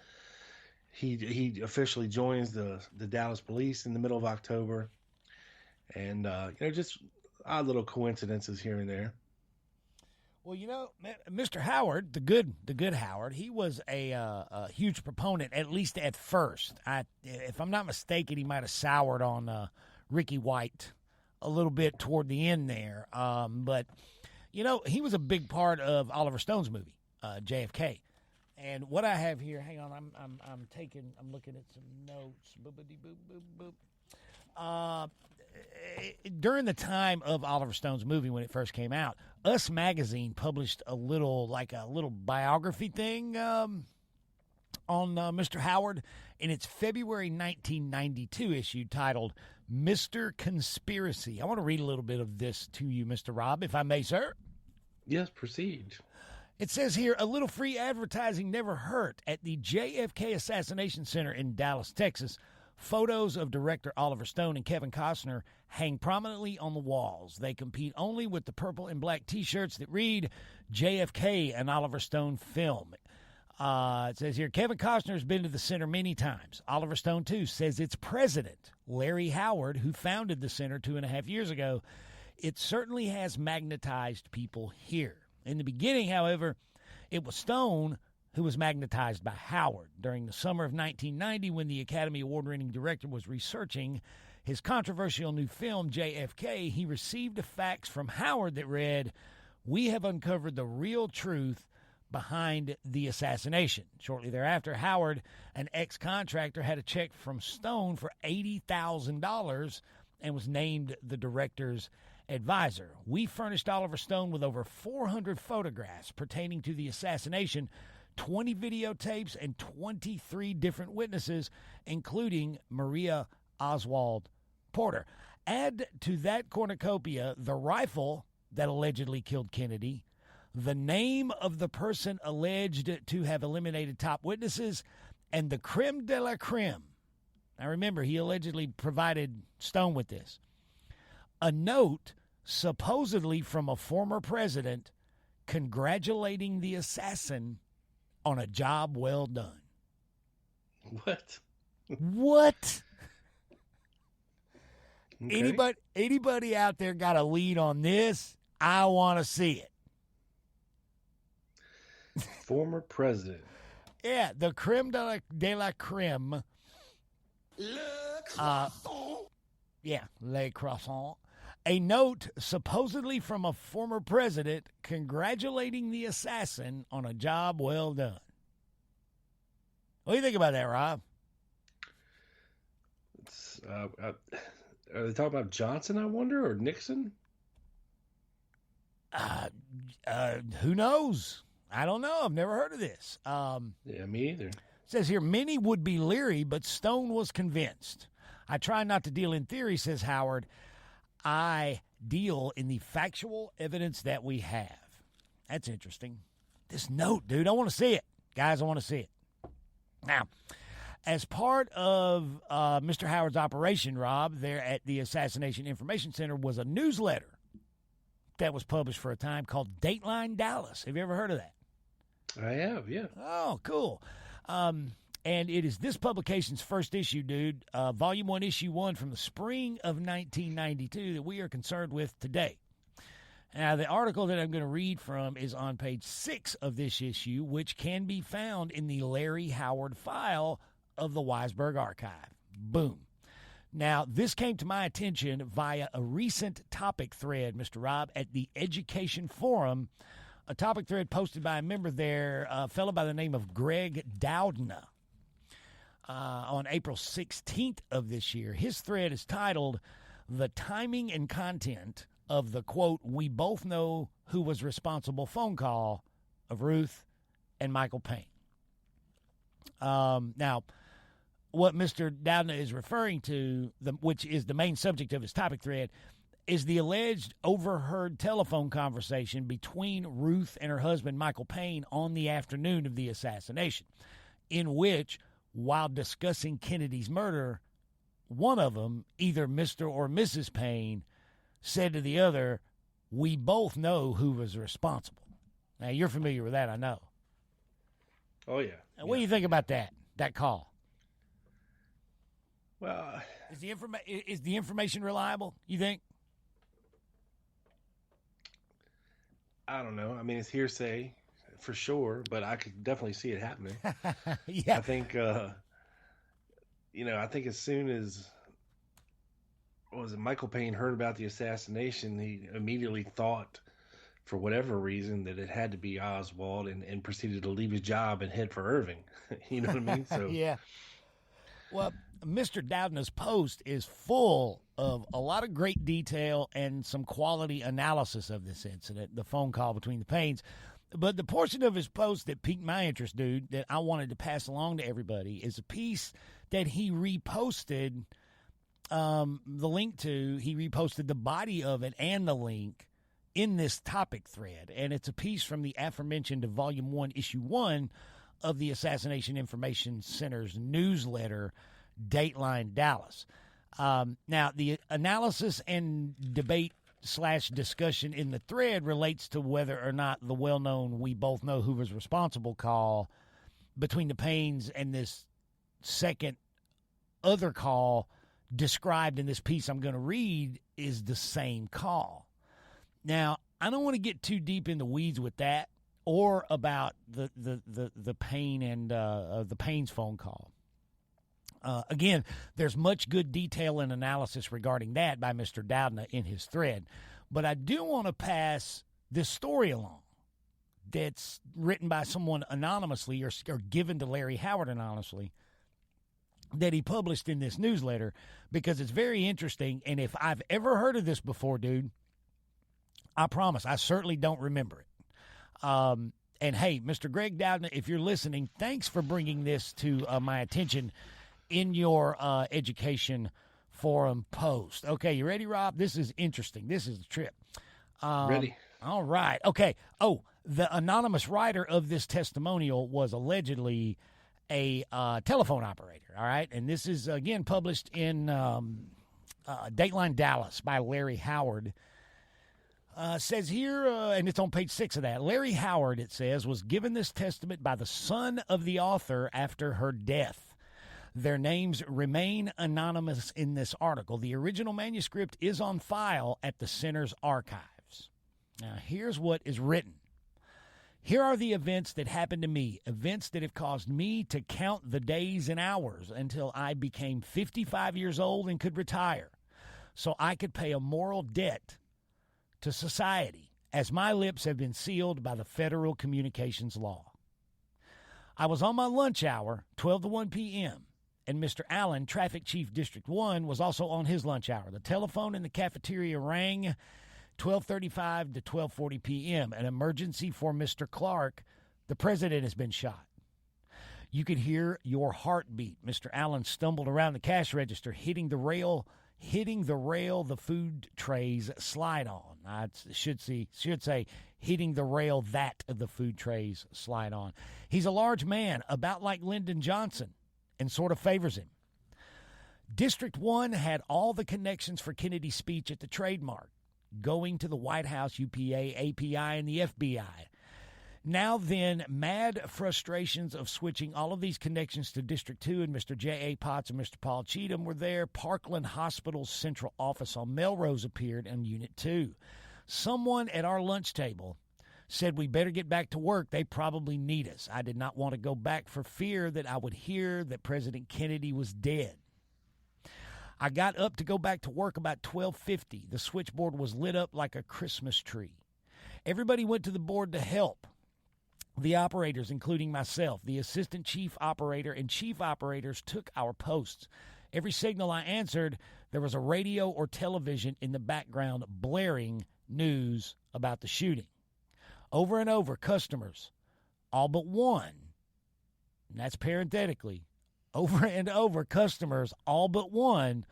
He officially joins the Dallas police in the middle of October. And, just odd little coincidences here and there. Well, Mr. Howard, the good Howard, he was a huge proponent, at least at first. If I'm not mistaken, he might have soured on Ricky White a little bit toward the end there. But he was a big part of Oliver Stone's movie, JFK. And what I have here, hang on, I'm looking at some notes. Boop, boop, boop. During the time of Oliver Stone's movie when it first came out, Us Magazine published a little biography thing on Mr. Howard in its February 1992 issue titled Mr. Conspiracy. I want to read a little bit of this to you, Mr. Rob, if I may, sir. Yes, proceed. It says here, a little free advertising never hurt. At the JFK Assassination Center in Dallas, Texas, photos of director Oliver Stone and Kevin Costner hang prominently on the walls. They compete only with the purple and black T-shirts that read JFK, an Oliver Stone film. It says here, Kevin Costner has been to the center many times. Oliver Stone, too, says its president, Larry Howard, who founded the center 2.5 years ago, it certainly has magnetized people here. In the beginning, however, it was Stone who was magnetized by Howard. During the summer of 1990, when the Academy Award-winning director was researching his controversial new film, JFK, he received a fax from Howard that read, "We have uncovered the real truth behind the assassination." Shortly thereafter, Howard, an ex-contractor, had a check from Stone for $80,000 and was named the director's advisor. We furnished Oliver Stone with over 400 photographs pertaining to the assassination, 20 videotapes, and 23 different witnesses, including Maria Oswald Porter. Add to that cornucopia the rifle that allegedly killed Kennedy, the name of the person alleged to have eliminated top witnesses, and the creme de la creme. Now remember, he allegedly provided Stone with this. A note supposedly from a former president congratulating the assassin on a job well done. What? What? Okay. Anybody out there got a lead on this? I want to see it. Former president. Yeah, the creme de la creme. Le croissant. Le croissant. A note supposedly from a former president congratulating the assassin on a job well done. What do you think about that, Rob? Are they talking about Johnson, I wonder, or Nixon? Who knows? I don't know. I've never heard of this. Yeah, me either. It says here, many would be leery, but Stone was convinced. I try not to deal in theory, says Howard. I deal in the factual evidence that we have. That's interesting. This note, dude, I want to see it. Guys, I want to see it. Now, as part of Mr. Howard's operation, Rob, there at the Assassination Information Center was a newsletter that was published for a time called Dateline Dallas. Have you ever heard of that? I have, yeah. Oh, cool. And it is this publication's first issue, dude, Volume 1, Issue 1 from the spring of 1992 that we are concerned with today. Now, the article that I'm going to read from is on page 6 of this issue, which can be found in the Larry Howard file of the Weisberg Archive. Boom. Now, this came to my attention via a recent topic thread, Mr. Rob, at the Education Forum, a topic thread posted by a member there, a fellow by the name of Greg Doudna, on April 16th of this year. His thread is titled, "The Timing and Content of the, quote, we both know who was responsible phone call of Ruth and Michael Payne." Now, what Mr. Doudna is referring to, which is the main subject of his topic thread, is the alleged overheard telephone conversation between Ruth and her husband, Michael Payne, on the afternoon of the assassination, in which, while discussing Kennedy's murder, one of them, either Mr. or Mrs. Payne, said to the other, "We both know who was responsible." Now, you're familiar with that, I know. Oh, yeah. Now, what do you think about that call? Well, is the information reliable, you think? I don't know. I mean, it's hearsay for sure, but I could definitely see it happening. Yeah. I think, I think as soon as, Michael Payne heard about the assassination, he immediately thought, for whatever reason, that it had to be Oswald and proceeded to leave his job and head for Irving. You know what I mean? So yeah. Well, Mr. Doudna's post is full of a lot of great detail and some quality analysis of this incident, the phone call between the Paynes. But the portion of his post that piqued my interest, dude, that I wanted to pass along to everybody is a piece that he reposted the link to. He reposted the body of it and the link in this topic thread. And it's a piece from the aforementioned Volume 1, Issue 1 of the Assassination Information Center's newsletter, Dateline Dallas. Now, the analysis and debate / discussion in the thread relates to whether or not the well-known "we both know who was responsible" call between the Paynes and this second other call described in this piece I'm going to read is the same call. Now, I don't want to get too deep in the weeds with that or about the Payne and the Payne's phone call. Again, there's much good detail and analysis regarding that by Mr. Doudna in his thread. But I do want to pass this story along that's written by someone anonymously or given to Larry Howard anonymously that he published in this newsletter because it's very interesting. And if I've ever heard of this before, dude, I promise I certainly don't remember it. And, hey, Mr. Greg Doudna, if you're listening, thanks for bringing this to my attention in your Education Forum post. Okay, you ready, Rob? This is interesting. This is the trip. Ready. All right. Okay. Oh, the anonymous writer of this testimonial was allegedly a telephone operator, all right? And this is, again, published in Dateline Dallas by Larry Howard. Says here, and it's on page 6 of that, Larry Howard, it says, was given this testament by the son of the author after her death. Their names remain anonymous in this article. The original manuscript is on file at the Center's archives. Now, here's what is written. Here are the events that happened to me, events that have caused me to count the days and hours until I became 55 years old and could retire, so I could pay a moral debt to society, as my lips have been sealed by the Federal Communications Law. I was on my lunch hour, 12 to 1 p.m., and Mr. Allen, Traffic Chief District 1, was also on his lunch hour. The telephone in the cafeteria rang 12:35 to 12:40 p.m., an emergency for Mr. Clark. The president has been shot. You could hear your heartbeat. Mr. Allen stumbled around the cash register, hitting the rail the food trays slide on. I should say hitting the rail that the food trays slide on. He's a large man, about like Lyndon Johnson, and sort of favors him. District 1 had all the connections for Kennedy's speech at the trademark, going to the White House, UPA, API, and the FBI. Now then, mad frustrations of switching all of these connections to District 2, and Mr. J.A. Potts and Mr. Paul Cheatham were there. Parkland Hospital's central office on Melrose appeared in Unit 2. Someone at our lunch table said we better get back to work. They probably need us. I did not want to go back for fear that I would hear that President Kennedy was dead. I got up to go back to work about 12:50. The switchboard was lit up like a Christmas tree. Everybody went to the board to help. The operators, including myself, the assistant chief operator, and chief operators took our posts. Every signal I answered, there was a radio or television in the background blaring news about the shooting. Over and over, customers, all but one, and that's parenthetically, over and over, customers, all but one,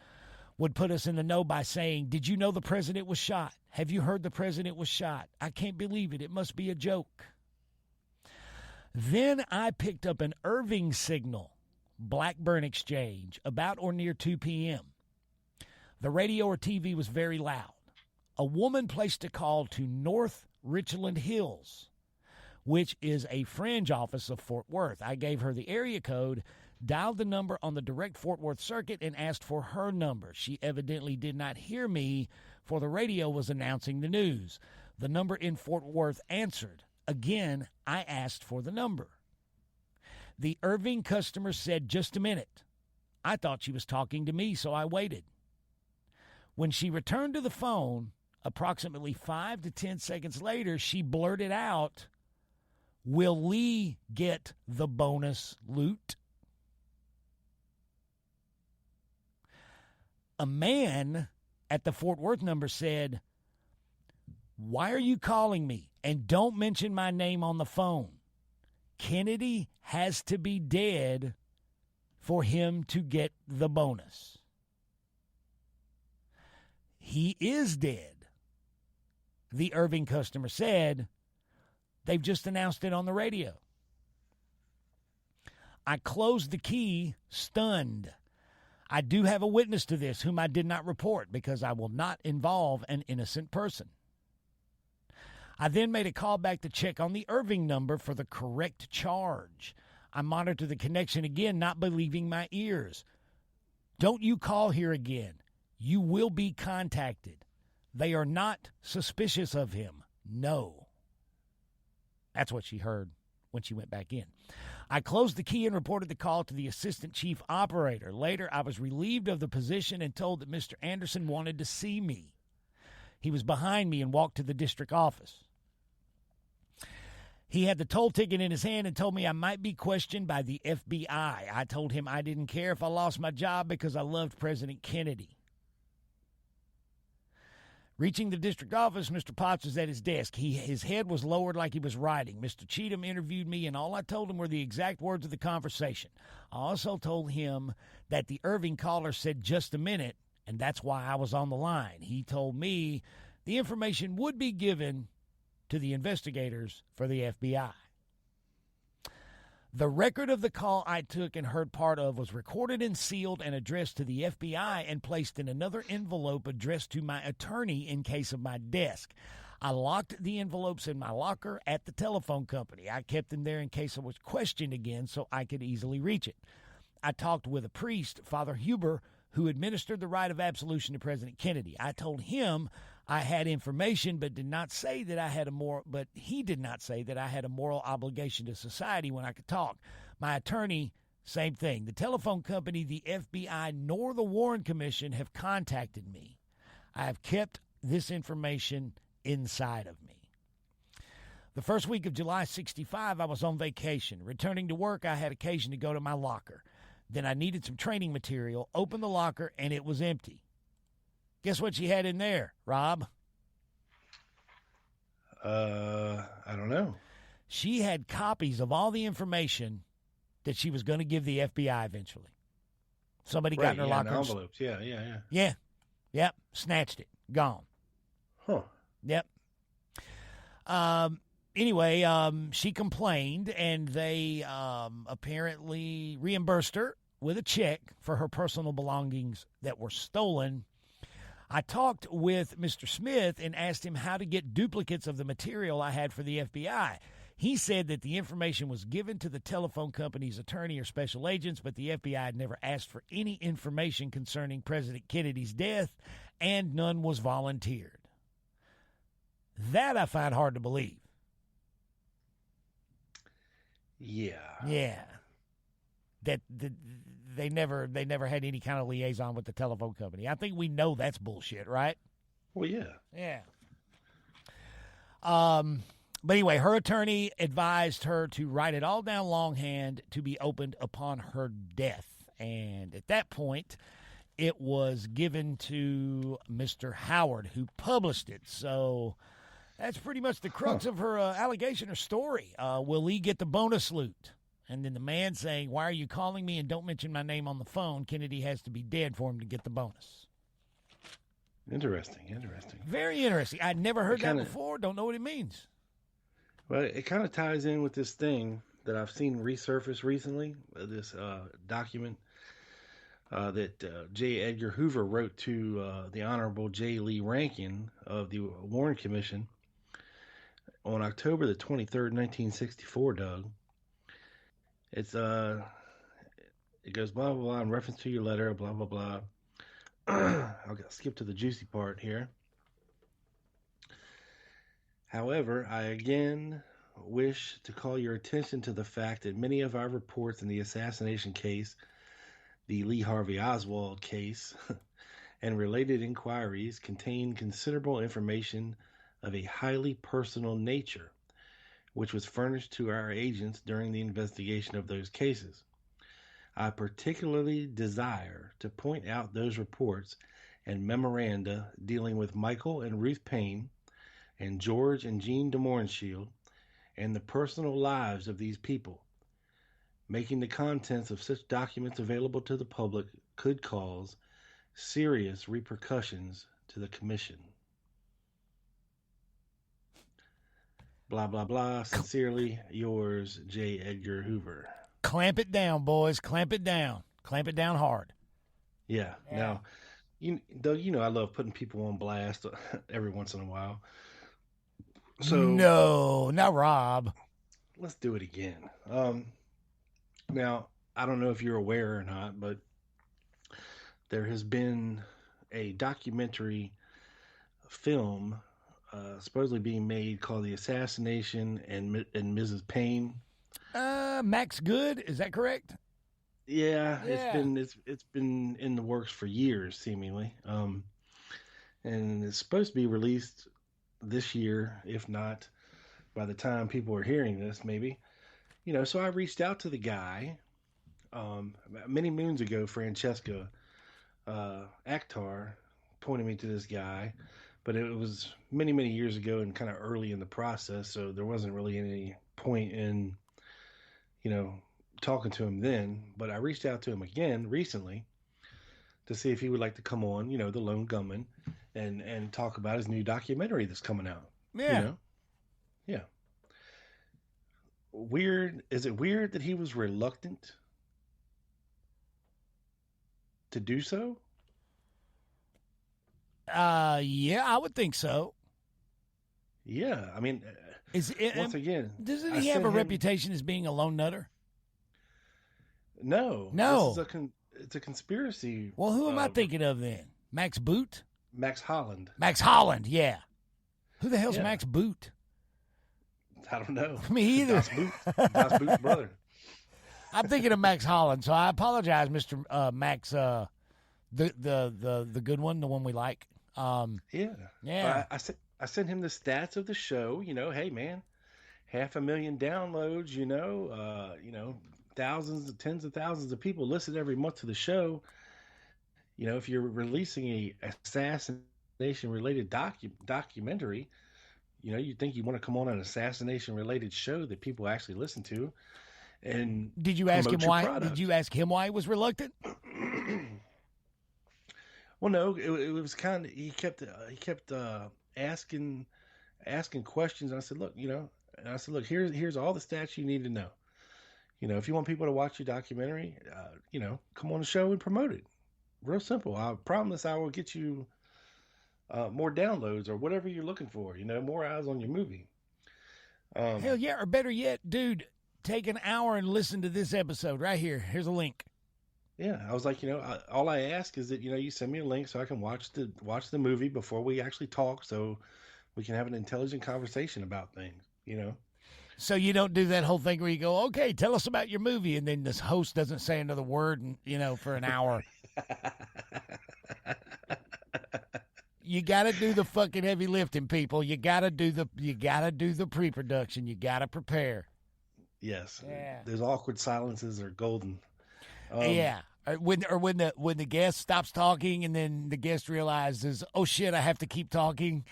would put us in the know by saying, "Did you know the president was shot? Have you heard the president was shot? I can't believe it. It must be a joke." Then I picked up an Irving signal, Blackburn Exchange, about or near 2 p.m. The radio or TV was very loud. A woman placed a call to North Richland Hills, which is a fringe office of Fort Worth. I gave her the area code, dialed the number on the direct Fort Worth circuit, and asked for her number. She evidently did not hear me, for the radio was announcing the news. The number in Fort Worth answered. Again, I asked for the number. The Irving customer said, "Just a minute." I thought she was talking to me, so I waited. When she returned to the phone, approximately 5 to 10 seconds later, she blurted out, "Will Lee get the bonus loot?" A man at the Fort Worth number said, "Why are you calling me? And don't mention my name on the phone. Kennedy has to be dead for him to get the bonus." He is dead, the Irving customer said. They've just announced it on the radio. I closed the key, stunned. I do have a witness to this whom I did not report because I will not involve an innocent person. I then made a call back to check on the Irving number for the correct charge. I monitored the connection again, not believing my ears. "Don't you call here again. You will be contacted. They are not suspicious of him. No." That's what she heard when she went back in. I closed the key and reported the call to the assistant chief operator. Later, I was relieved of the position and told that Mr. Anderson wanted to see me. He was behind me and walked to the district office. He had the toll ticket in his hand and told me I might be questioned by the FBI. I told him I didn't care if I lost my job because I loved President Kennedy. Reaching the district office, Mr. Potts was at his desk. His head was lowered like he was writing. Mr. Cheatham interviewed me, and all I told him were the exact words of the conversation. I also told him that the Irving caller said, "Just a minute," and that's why I was on the line. He told me the information would be given to the investigators for the FBI. The record of the call I took and heard part of was recorded and sealed and addressed to the FBI and placed in another envelope addressed to my attorney in case of my desk. I locked the envelopes in my locker at the telephone company. I kept them there in case I was questioned again so I could easily reach it. I talked with a priest, Father Huber, who administered the rite of absolution to President Kennedy. I told him I had information, but he did not say that I had a moral obligation to society when I could talk. My attorney, same thing. The telephone company, the FBI, nor the Warren Commission have contacted me. I have kept this information inside of me. The first week of July 65, I was on vacation. Returning to work, I had occasion to go to my locker. Then I needed some training material, opened the locker, and it was empty. Guess what she had in there, Rob? I don't know. She had copies of all the information that she was going to give the FBI eventually. Somebody got in her locker. Envelopes. Yeah. Yep. Snatched it. Gone. Huh. Yep. Anyway, she complained, and they apparently reimbursed her with a check for her personal belongings that were stolen. I talked with Mr. Smith and asked him how to get duplicates of the material I had for the FBI. He said that the information was given to the telephone company's attorney or special agents, but the FBI had never asked for any information concerning President Kennedy's death, and none was volunteered. That I find hard to believe. Yeah. Yeah. That they never had any kind of liaison with the telephone company. I think we know that's bullshit, right? Well, yeah. Yeah. But anyway, her attorney advised her to write it all down longhand to be opened upon her death. And at that point, it was given to Mr. Howard, who published it. So that's pretty much the crux of her allegation or story. Will Lee get the bonus loot? And then the man saying, why are you calling me and don't mention my name on the phone? Kennedy has to be dead for him to get the bonus. Interesting. Very interesting. I'd never heard that before. Don't know what it means. Well, it kind of ties in with this thing that I've seen resurface recently, this document that J. Edgar Hoover wrote to the Honorable J. Lee Rankin of the Warren Commission on October the 23rd, 1964, Doug. It goes blah, blah, blah, in reference to your letter, blah, blah, blah. I'll skip to the juicy part here. However, I again wish to call your attention to the fact that many of our reports in the assassination case, the Lee Harvey Oswald case, and related inquiries contain considerable information of a highly personal nature, which was furnished to our agents during the investigation of those cases. I particularly desire to point out those reports and memoranda dealing with Michael and Ruth Payne and George and Jean de Mohrenschildt and the personal lives of these people. Making the contents of such documents available to the public could cause serious repercussions to the commission. Blah, blah, blah. Sincerely, yours, J. Edgar Hoover. Clamp it down, boys. Clamp it down. Clamp it down hard. Yeah. Now, Doug, I love putting people on blast every once in a while. So no, not Rob. Let's do it again. Now, I don't know if you're aware or not, but there has been a documentary film supposedly being made called The Assassination and Mrs. Payne. Max Good, is that correct? Yeah. It's been in the works for years, seemingly. And it's supposed to be released this year, if not by the time people are hearing this, maybe. So I reached out to the guy many moons ago. Francesca Akhtar pointed me to this guy, but it was many, many years ago and kind of early in the process, so there wasn't really any point in, talking to him then. But I reached out to him again recently to see if he would like to come on, the Lone Gunman, and talk about his new documentary that's coming out. Yeah. Yeah. Weird. Is it weird that he was reluctant to do so? Yeah, I would think so. Yeah, I mean, once again, doesn't he have a reputation as being a lone nutter? No. It's a conspiracy. Well, who am I thinking of then? Max Boot? Max Holland. Max Holland, yeah. Who the hell's Max Boot? I don't know. Me either. Das Boot's brother. I'm thinking of Max Holland, so I apologize, Mr. Max, the good one, the one we like. Yeah. I sent him the stats of the show. Hey man, 500,000 downloads. Thousands, tens of thousands of people listen every month to the show. If you're releasing a assassination-related documentary, you think you want to come on an assassination-related show that people actually listen to. And did you ask him why? Product. Did you ask him why he was reluctant? Well, no. It was kind of he kept asking questions. And I said, look, here's all the stats you need to know. If you want people to watch your documentary, come on the show and promote it. Real simple. I promise I will get you more downloads or whatever you're looking for. More eyes on your movie. Hell yeah! Or better yet, dude, take an hour and listen to this episode right here. Here's a link. Yeah, I was like, all I ask is that you send me a link so I can watch the movie before we actually talk, so we can have an intelligent conversation about things. So you don't do that whole thing where you go, okay, tell us about your movie, and then this host doesn't say another word, and, for an hour. You got to do the fucking heavy lifting, people. You got to do the pre-production. You got to prepare. Yes. Yeah. Those awkward silences are golden. Yeah. Or when the guest stops talking and then the guest realizes, oh shit, I have to keep talking.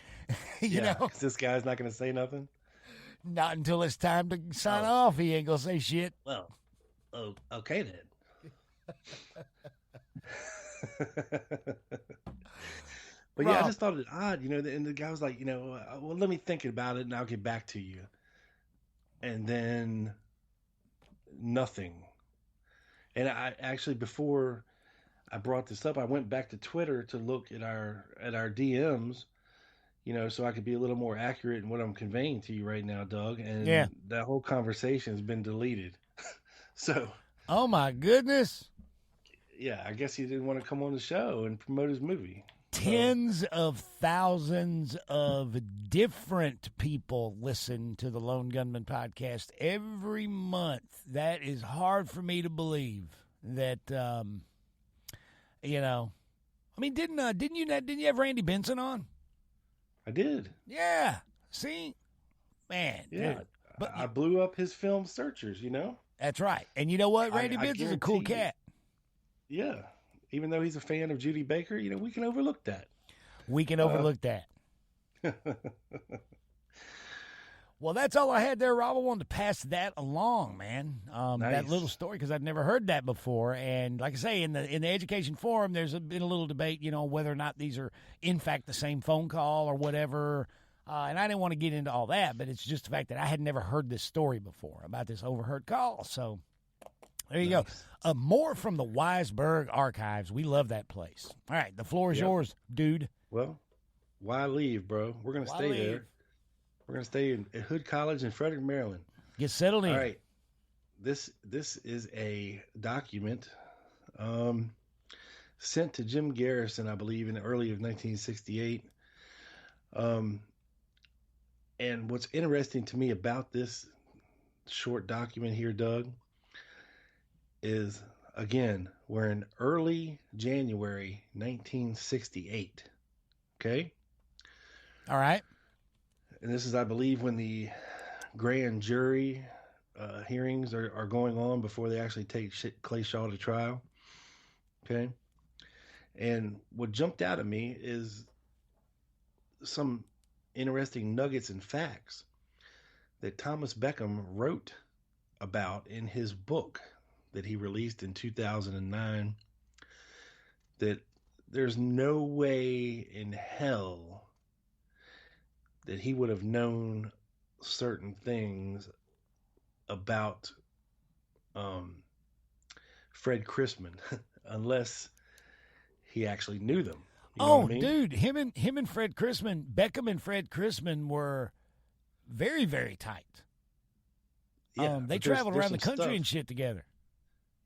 you know, 'cause this guy's not going to say nothing. Not until it's time to sign off. He ain't gonna say shit. Well, okay then. But yeah, I just thought it odd, and the guy was like, well, let me think about it and I'll get back to you. And then nothing. And I actually, before I brought this up, I went back to Twitter to look at our DMs, so I could be a little more accurate in what I'm conveying to you right now, Doug. And that whole conversation has been deleted. So. Oh my goodness. Yeah, I guess he didn't want to come on the show and promote his movie. Tens of thousands of different people listen to the Lone Gunman podcast every month. That is hard for me to believe that, I mean, didn't you have Randy Benson on? I did. Yeah. See? Man. Yeah. Dude. But I blew up his film searchers, That's right. And you know what? Randy Benson's a cool cat. Yeah. Even though he's a fan of Judy Baker, we can overlook that. We can overlook that. Well, that's all I had there, Rob. I wanted to pass that along, man. Nice. That little story, because I'd never heard that before. And like I say, in the education forum, there's been a little debate, whether or not these are, in fact, the same phone call or whatever. And I didn't want to get into all that, but it's just the fact that I had never heard this story before about this overheard call. So there you go. More from the Weisberg Archives. We love that place. All right, the floor is yours, dude. Well, why leave, bro? We're going to stay there. We're going to stay at Hood College in Frederick, Maryland. Get settled in. All right. This is a document sent to Jim Garrison, I believe, in the early of 1968. And what's interesting to me about this short document here, Doug, is, again, we're in early January 1968. Okay? All right. And this is, I believe, when the grand jury hearings are going on before they actually take Clay Shaw to trial. Okay? And what jumped out at me is some interesting nuggets and facts that Thomas Beckham wrote about in his book that he released in 2009, that there's no way in hell that he would have known certain things about Fred Chrisman unless he actually knew them. You know what I mean? Dude, him and Fred Chrisman, Beckham and Fred Chrisman were very, very tight. Yeah, they traveled around the country and shit together.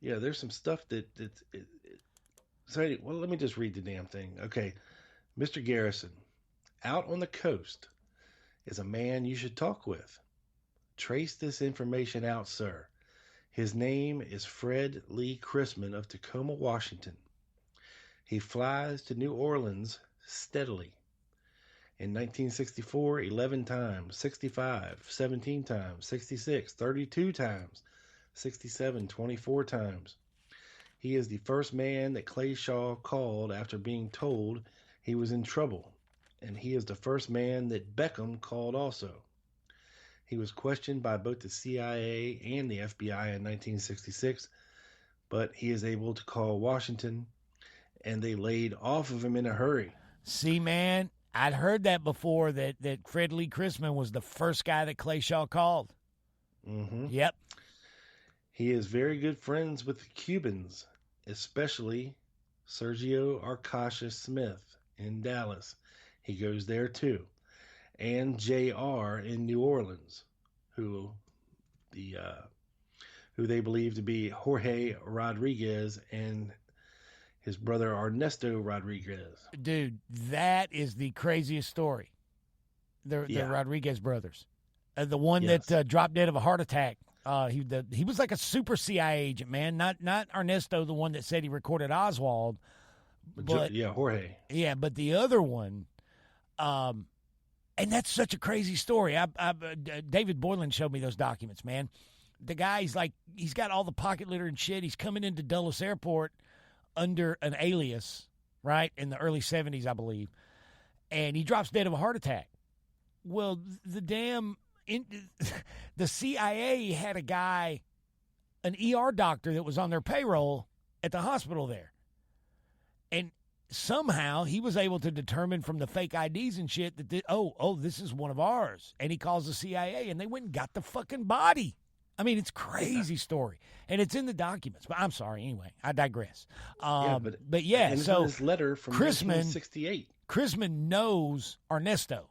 Yeah, there's some stuff so well, let me just read the damn thing. Okay. Mr. Garrison, out on the coast is a man you should talk with. Trace this information out, sir. His name is Fred Lee Chrisman of Tacoma, Washington. He flies to New Orleans steadily. In 1964, 11 times, 65, 17 times, 66, 32 times, 67, 24 times. He is the first man that Clay Shaw called after being told he was in trouble, and he is the first man that Beckham called also. He was questioned by both the CIA and the FBI in 1966, but he is able to call Washington, and they laid off of him in a hurry. See, man, I'd heard that before, that Fred Lee Chrisman was the first guy that Clay Shaw called. Mm-hmm. Yep. He is very good friends with the Cubans, especially Sergio Arcacha Smith in Dallas. He goes there too. And JR in New Orleans, who they believe to be Jorge Rodriguez and his brother Ernesto Rodriguez. Dude, that is the craziest story. The Rodriguez brothers. The one Yes. that dropped dead of a heart attack. He was like a super CIA agent, man. Not Ernesto, the one that said he recorded Oswald, but Jorge. yeah, but the other one. And that's such a crazy story. David Boylan showed me those documents, man. The guy's like, he's got all the pocket litter and shit. He's coming into Dulles Airport under an alias, right, in the early 70s, I believe. And he drops dead of a heart attack. Well, the CIA had a guy, an ER doctor that was on their payroll at the hospital there. And somehow he was able to determine from the fake IDs and shit that, this is one of ours. And he calls the CIA, and they went and got the fucking body. I mean, it's crazy story. And it's in the documents. But I'm sorry, anyway. I digress. And so this letter from 1968. Chrisman knows Ernesto.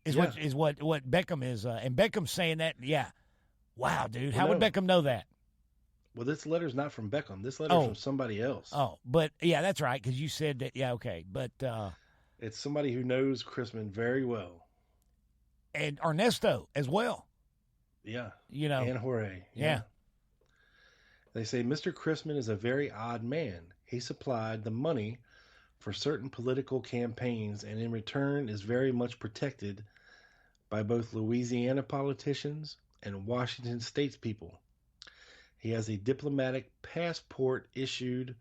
Is what Beckham is. And Beckham's saying that, yeah. Wow, dude. How would Beckham know that? Well, this letter's not from Beckham. This letter's from somebody else. Oh, but yeah, that's right, because you said that. Yeah, okay, but it's somebody who knows Chrisman very well, and Ernesto as well. Yeah, and Jorge. Yeah. They say Mr. Chrisman is a very odd man. He supplied the money for certain political campaigns, and in return is very much protected by both Louisiana politicians and Washington State's people. He has a diplomatic passport issued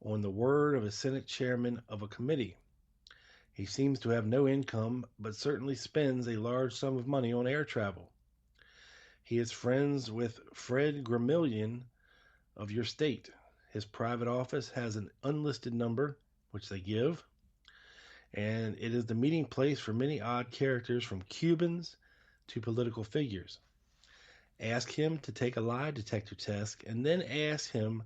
on the word of a Senate chairman of a committee. He seems to have no income, but certainly spends a large sum of money on air travel. He is friends with Fred Gramillion of your state. His private office has an unlisted number, which they give, and it is the meeting place for many odd characters from Cubans to political figures. Ask him to take a lie detector test, and then ask him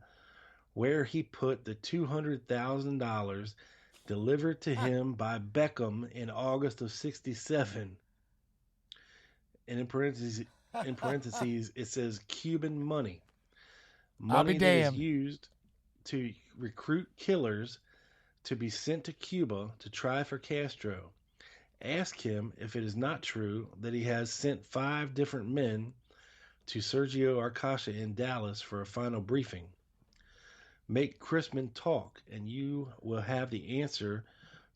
where he put the $200,000 delivered to him by Beckham in August of '67. And in parentheses, it says Cuban money. Money that is used to recruit killers to be sent to Cuba to try for Castro. Ask him if it is not true that he has sent 5 different men to Sergio Arcacha in Dallas for a final briefing. Make Chrisman talk, and you will have the answer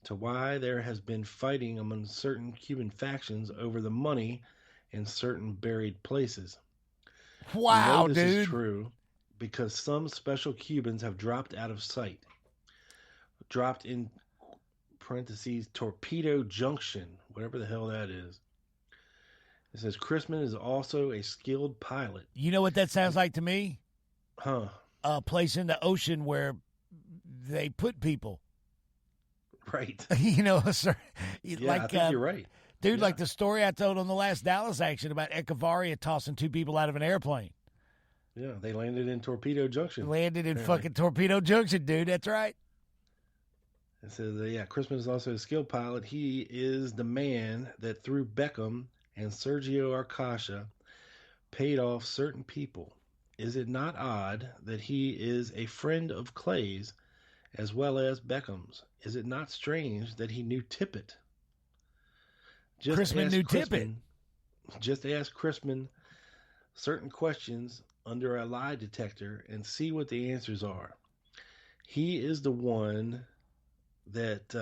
to why there has been fighting among certain Cuban factions over the money in certain buried places. Wow, this dude. is true because some special Cubans have dropped out of sight. Dropped in parentheses Torpedo Junction, whatever the hell that is. It says Chrisman is also a skilled pilot. You know what that sounds like to me? Huh. A place in the ocean where they put people. Right. Sir. Yeah, I think you're right. Dude, like the story I told on the last Dallas action about Echevarria tossing 2 people out of an airplane. Yeah, they landed in Torpedo Junction. Fucking Torpedo Junction, dude. That's right. It says, Chrisman is also a skilled pilot. He is the man that through Beckham and Sergio Arcacha paid off certain people. Is it not odd that he is a friend of Clay's as well as Beckham's? Is it not strange that he knew Tippett? Chrisman knew Tippett. Just ask Chrisman certain questions under a lie detector and see what the answers are. He is the one that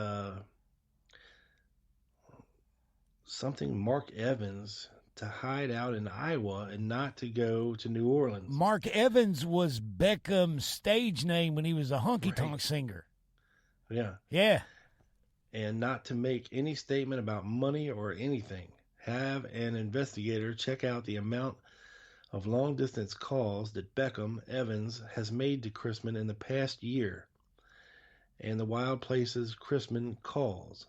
something Mark Evans to hide out in Iowa and not to go to New Orleans. Mark Evans was Beckham's stage name when he was a honky-tonk singer. Yeah. Yeah. And not to make any statement about money or anything. Have an investigator check out the amount of long-distance calls that Beckham Evans has made to Chrisman in the past year and the wild places Chrisman calls.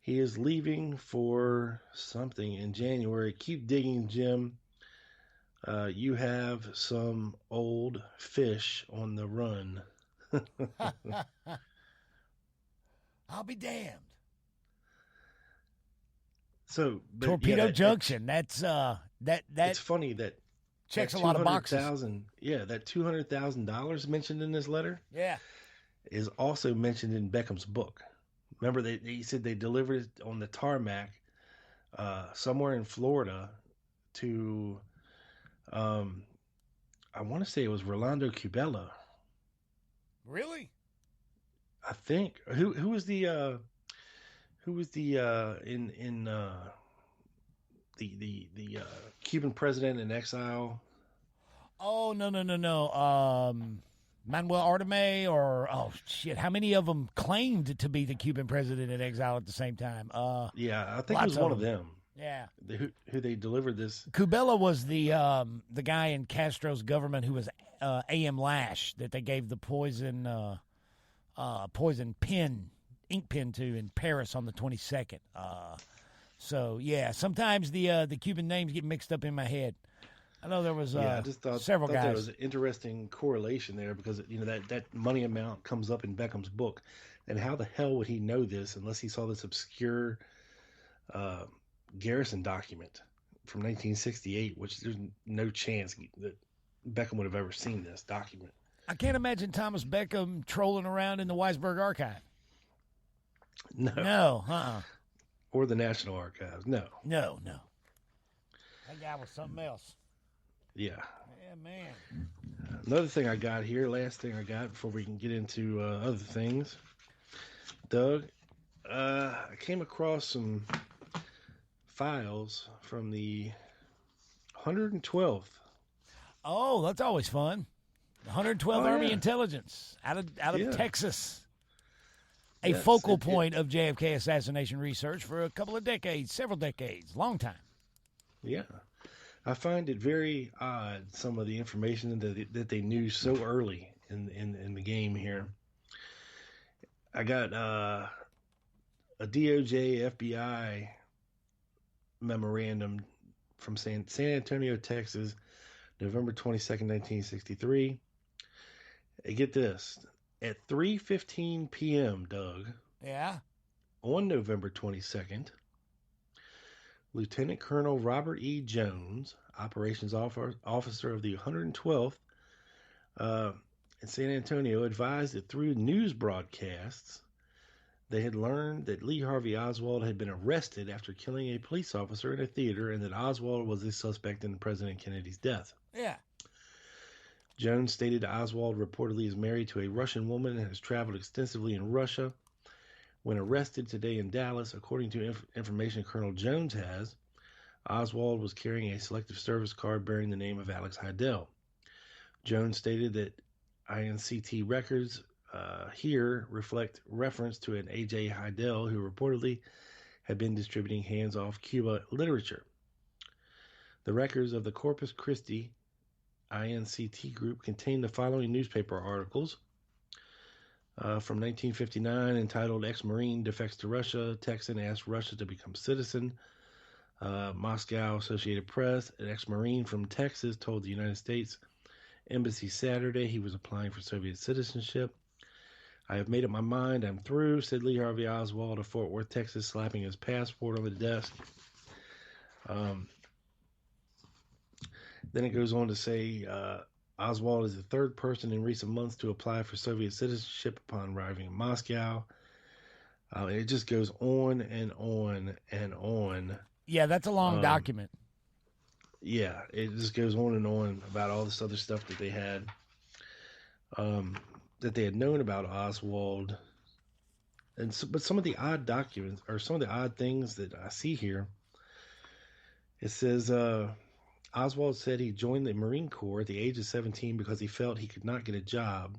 He is leaving for something in January. Keep digging, Jim. You have some old fish on the run. I'll be damned. So Torpedo Junction. That's that. It's funny that checks a lot of boxes. That $200,000 mentioned in this letter. Yeah, is also mentioned in Beckham's book. Remember, he said they delivered it on the tarmac somewhere in Florida to, um, I want to say it was Rolando Cubella. Really? I think who was the in the Cuban president in exile. Oh, no. Manuel Artime, or oh shit, how many of them claimed to be the Cuban president in exile at the same time? Yeah, I think it Lots was of one of them. them. Yeah. Who they delivered this. Cubella was the guy in Castro's government who was A.M. Lash that they gave the poison ink pen to in Paris on the 22nd. So yeah, sometimes the Cuban names get mixed up in my head. I know there was Yeah, I just several thought guys. there was an interesting correlation there because that money amount comes up in Beckham's book, and how the hell would he know this unless he saw this obscure uh, Garrison document from 1968, which there's no chance that Beckham would have ever seen this document. I can't imagine Thomas Beckham trolling around in the Weisberg Archive. No, No, or the National Archives. No. That guy was something else. Yeah. Yeah, man. Another thing I got here, last thing I got before we can get into other things, Doug, I came across some files from the 112th. Oh, that's always fun. 112th Army Intelligence out of Texas. A focal point of JFK assassination research for a couple of decades, several decades, long time. Yeah. I find it very odd, some of the information that they knew so early in the game here. I got a DOJ FBI memorandum from San Antonio, Texas, November 22nd, 1963. Get this. At 3:15 p.m., Doug. Yeah. On November 22nd, Lieutenant Colonel Robert E. Jones, operations officer of the 112th in San Antonio, advised that through news broadcasts, they had learned that Lee Harvey Oswald had been arrested after killing a police officer in a theater, and that Oswald was a suspect in President Kennedy's death. Yeah. Jones stated Oswald reportedly is married to a Russian woman and has traveled extensively in Russia. When arrested today in Dallas, according to information Colonel Jones has, Oswald was carrying a selective service card bearing the name of Alex Heidel. Jones stated that INCT records here reflect reference to an A.J. Heidel who reportedly had been distributing hands-off Cuba literature. The records of the Corpus Christi INCT group contain the following newspaper articles. From 1959, entitled Ex-Marine Defects to Russia, Texan asks Russia to become citizen. Moscow Associated Press, an ex-Marine from Texas told the United States Embassy Saturday he was applying for Soviet citizenship. I have made up my mind, I'm through, said Lee Harvey Oswald of Fort Worth, Texas, slapping his passport on the desk. Then it goes on to say Oswald is the third person in recent months to apply for Soviet citizenship upon arriving in Moscow. It just goes on and on and on. Yeah, that's a long document. Yeah, it just goes on and on about all this other stuff that they had, that they had known about Oswald. But some of the odd documents, or some of the odd things that I see here, it says Oswald said he joined the Marine Corps at the age of 17 because he felt he could not get a job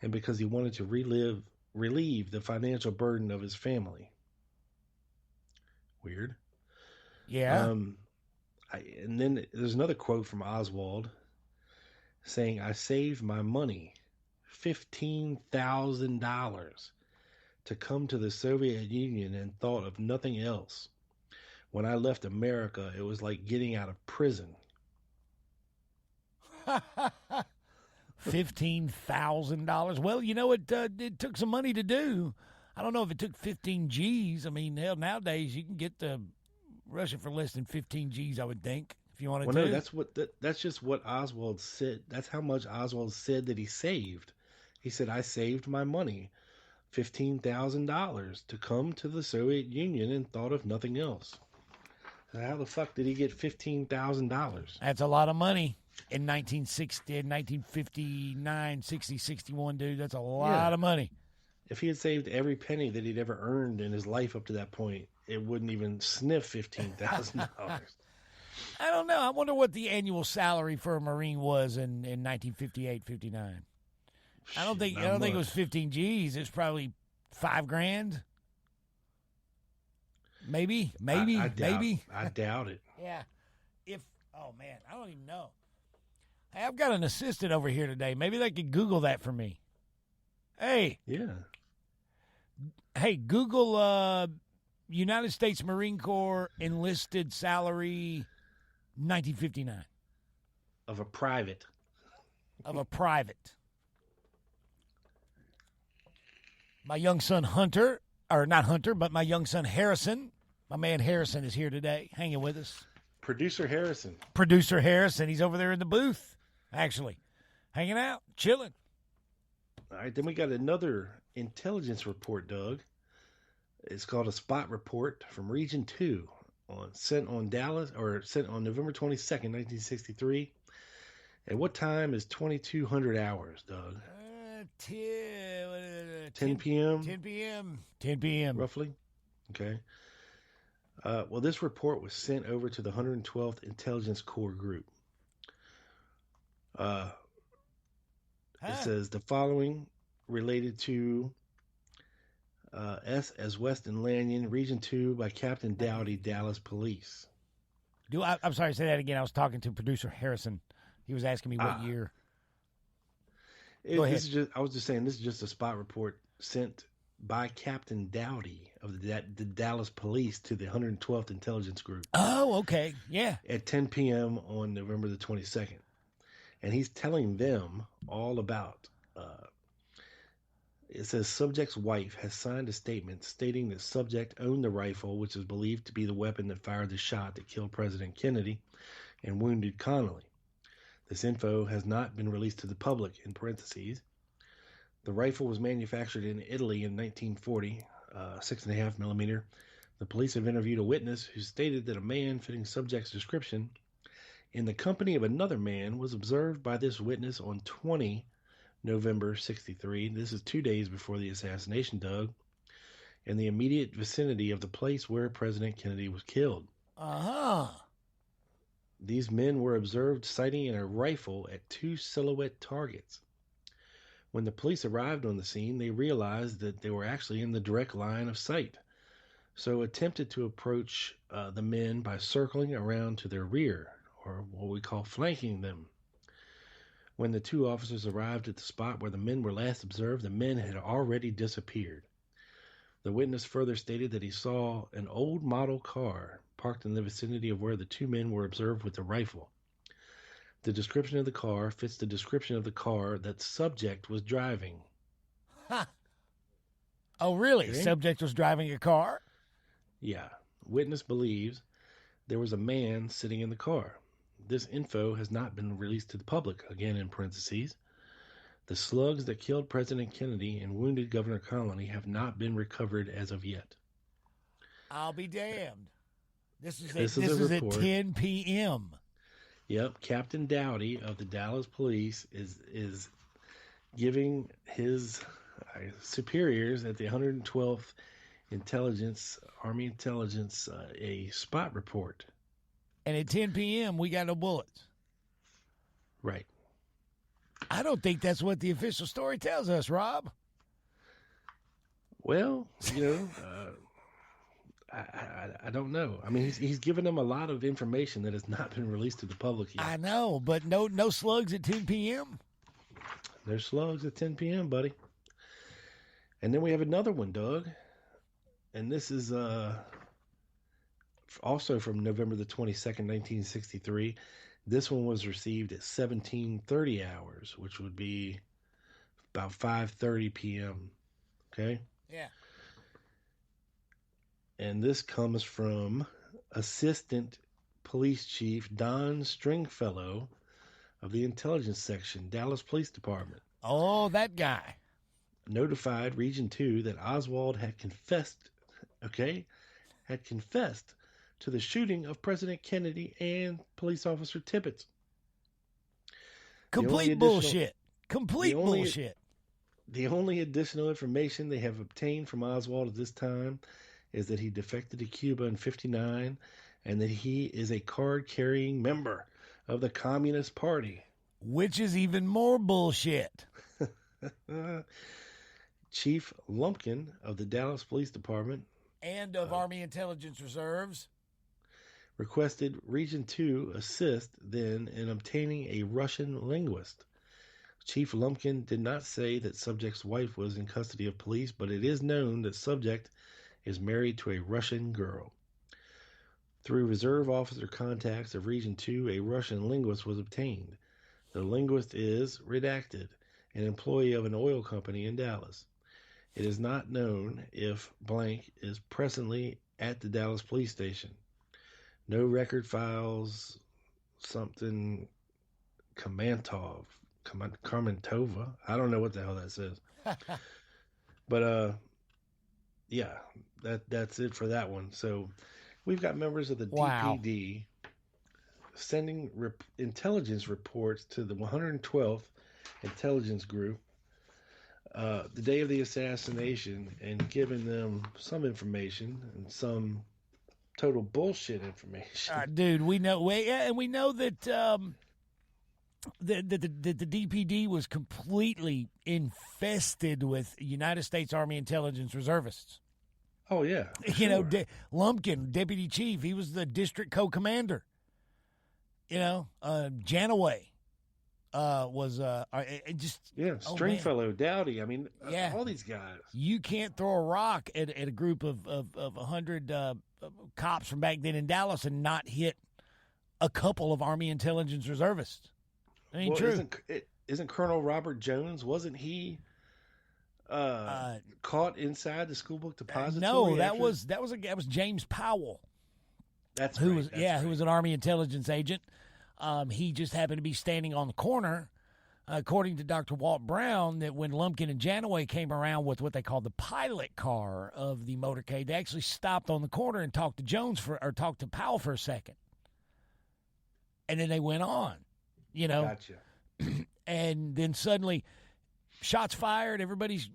and because he wanted to relieve the financial burden of his family. Weird. Yeah. And then there's another quote from Oswald saying, I saved my money, $15,000, to come to the Soviet Union and thought of nothing else. When I left America, it was like getting out of prison. $15,000. Well, you know, it took some money to do. I don't know if it took 15 G's. I mean, hell, nowadays you can get to Russia for less than 15 G's, I would think, if you wanted to. Well, no, that's just what Oswald said. That's how much Oswald said that he saved. He said, I saved my money, $15,000, to come to the Soviet Union and thought of nothing else. How the fuck did he get $15,000? That's a lot of money in 1960, 1959, 60, 61, dude. That's a lot of money. If he had saved every penny that he'd ever earned in his life up to that point, it wouldn't even sniff $15,000. I don't know. I wonder what the annual salary for a Marine was in 1958, 59. I don't think it was 15 G's. It's probably $5,000. Maybe. I doubt it. Yeah. Oh man, I don't even know. Hey, I've got an assistant over here today. Maybe they could Google that for me. Hey. Yeah. Hey, Google United States Marine Corps enlisted salary 1959. Of a private. My young son Hunter, or not Hunter, but my young son Harrison. My man Harrison is here today, hanging with us. Producer Harrison. He's over there in the booth, actually, hanging out, chilling. All right, then we got another intelligence report, Doug. It's called a spot report from Region 2, sent on November 22nd, 1963. At what time is 2200 hours, Doug? 10 p.m.? 10 p.m. Roughly? Okay. Well, this report was sent over to the 112th Intelligence Corps Group. It says the following related to S as West and Lanyon, Region 2 by Captain Dowdy, Dallas Police. I'm sorry, say that again. I was talking to producer Harrison. He was asking me what year. Go ahead. I was just saying, this is just a spot report sent by Captain Dowdy of the Dallas Police to the 112th Intelligence Group. Oh, okay. Yeah. At 10 p.m. on November the 22nd. And he's telling them all about, it says subject's wife has signed a statement stating that subject owned the rifle, which is believed to be the weapon that fired the shot that killed President Kennedy and wounded Connally. This info has not been released to the public, in parentheses. The rifle was manufactured in Italy in 1940, 6.5 millimeter. The police have interviewed a witness who stated that a man fitting subject's description in the company of another man was observed by this witness on 20 November 63. This is 2 days before the assassination, Doug, in the immediate vicinity of the place where President Kennedy was killed. These men were observed sighting a rifle at 2 silhouette targets. When the police arrived on the scene, they realized that they were actually in the direct line of sight, so attempted to approach the men by circling around to their rear, or what we call flanking them. When the 2 officers arrived at the spot where the men were last observed, the men had already disappeared. The witness further stated that he saw an old model car parked in the vicinity of where the 2 men were observed with the rifle. The description of the car fits the description of the car that subject was driving. Huh. Oh, really? Okay. Subject was driving a car? Yeah. Witness believes there was a man sitting in the car. This info has not been released to the public, again in parentheses. The slugs that killed President Kennedy and wounded Governor Connally have not been recovered as of yet. I'll be damned. This is at 10 p.m. Yep, Captain Dowdy of the Dallas Police is giving his superiors at the 112th Army Intelligence a spot report. And at 10 p.m., we got no bullets. Right. I don't think that's what the official story tells us, Rob. Well, I don't know. I mean, he's given them a lot of information that has not been released to the public yet. I know, but no slugs at 10 p.m.? There's slugs at 10 p.m., buddy. And then we have another one, Doug. And this is also from November the 22nd, 1963. This one was received at 17:30 hours, which would be about 5:30 p.m. Okay? Yeah. And this comes from Assistant Police Chief Don Stringfellow of the Intelligence Section, Dallas Police Department. Oh, that guy. Notified Region 2 that Oswald had confessed to the shooting of President Kennedy and police officer Tippit. Complete bullshit. Complete bullshit. The only additional information they have obtained from Oswald at this time is that he defected to Cuba in 1959 and that he is a card-carrying member of the Communist Party. Which is even more bullshit. Chief Lumpkin of the Dallas Police Department and of Army Intelligence Reserves requested Region 2 assist then in obtaining a Russian linguist. Chief Lumpkin did not say that subject's wife was in custody of police, but it is known that subject is married to a Russian girl. Through reserve officer contacts of Region 2, a Russian linguist was obtained. The linguist is redacted, an employee of an oil company in Dallas. It is not known if blank is presently at the Dallas police station. No record files, something Karmantova. I don't know what the hell that says. But yeah, that's it for that one. So we've got members of the DPD sending intelligence reports to the 112th Intelligence Group the day of the assassination and giving them some information and some total bullshit information. Dude, we know that the DPD was completely infested with United States Army Intelligence Reservists. Oh, yeah. You know, Lumpkin, deputy chief, he was the district co-commander. You know, Janaway was Stringfellow, Dowdy. I mean, all these guys. You can't throw a rock at a group of 100 cops from back then in Dallas and not hit a couple of Army Intelligence Reservists. I mean, true. Isn't Colonel Robert Jones? Wasn't he caught inside the school book depository? No, that was James Powell. Who was an Army Intelligence agent. He just happened to be standing on the corner, according to Dr. Walt Brown, that when Lumpkin and Janaway came around with what they called the pilot car of the motorcade, they actually stopped on the corner and talked to Powell for a second. And then they went on, you know. Gotcha. And then suddenly, shots fired, everybody's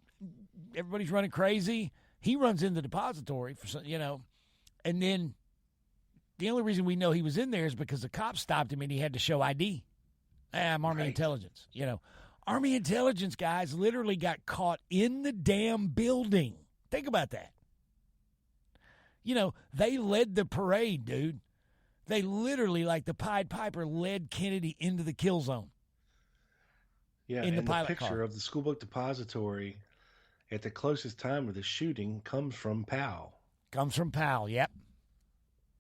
running crazy. He runs in the depository, and then the only reason we know he was in there is because the cops stopped him and he had to show ID. I'm Army Intelligence. Army Intelligence guys literally got caught in the damn building. Think about that. They led the parade, dude. They literally, like the Pied Piper, led Kennedy into the kill zone. Yeah, in the pilot picture car. Of the school book depository at the closest time of the shooting comes from Powell. Yep.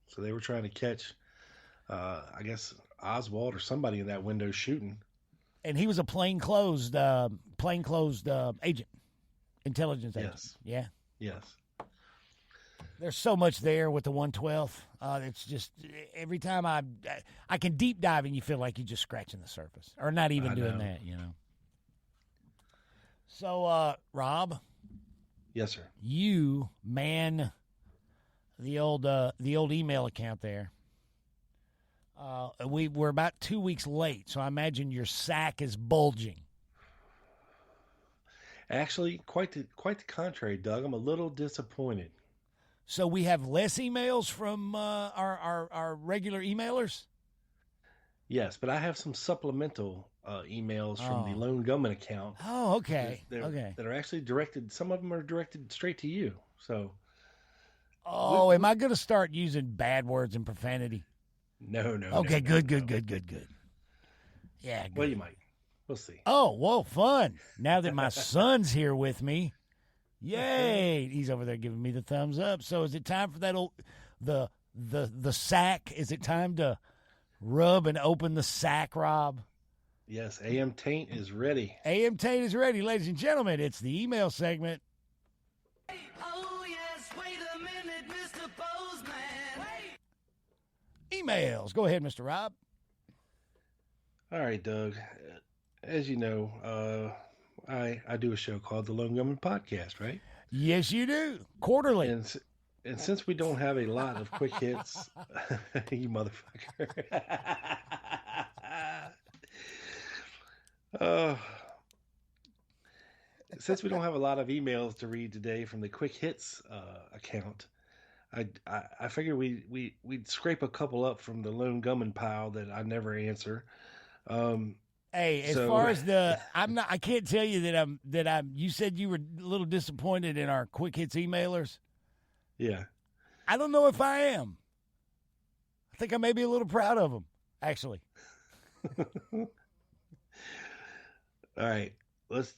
So they were trying to catch, I guess, Oswald or somebody in that window shooting. And he was a plainclothes agent, intelligence agent. Yes. Yeah. Yes. There's so much there with the 112th. It's just every time I can deep dive and you feel like you're just scratching the surface, or not even doing that, So, Rob. Yes, sir. You man the old email account there. We're about 2 weeks late, so I imagine your sack is bulging. Actually, quite the contrary, Doug. I'm a little disappointed. So we have less emails from our regular emailers? Yes, but I have some supplemental emails from the Lone Gunman account. Oh, okay. That are actually directed. Some of them are directed straight to you. So. Oh, am I going to start using bad words and profanity? No. Okay, good. Yeah, good. Well, you might. We'll see. Oh, whoa, fun. Now that my son's here with me, yay. He's over there giving me the thumbs up. So is it time for that the sack? Is it time to rub and open the sack, Rob? Yes, AM Taint is ready. AM Taint is ready, ladies and gentlemen. It's the email segment. Oh, yes, wait a minute, Mr. Postman. Emails. Go ahead, Mr. Rob. All right, Doug. As you know, I do a show called the Lone Gunman Podcast, right? Yes, you do. Quarterly. And since we don't have a lot of quick hits, you motherfucker. uh, since we don't have a lot of emails to read today from the quick hits account, I figured we'd scrape a couple up from the Lone Gunman pile that I never answer. Hey, as far as I can't tell you that I'm. You said you were a little disappointed in our quick hits emailers. Yeah. I don't know if I am. I think I may be a little proud of them, actually. All right, let's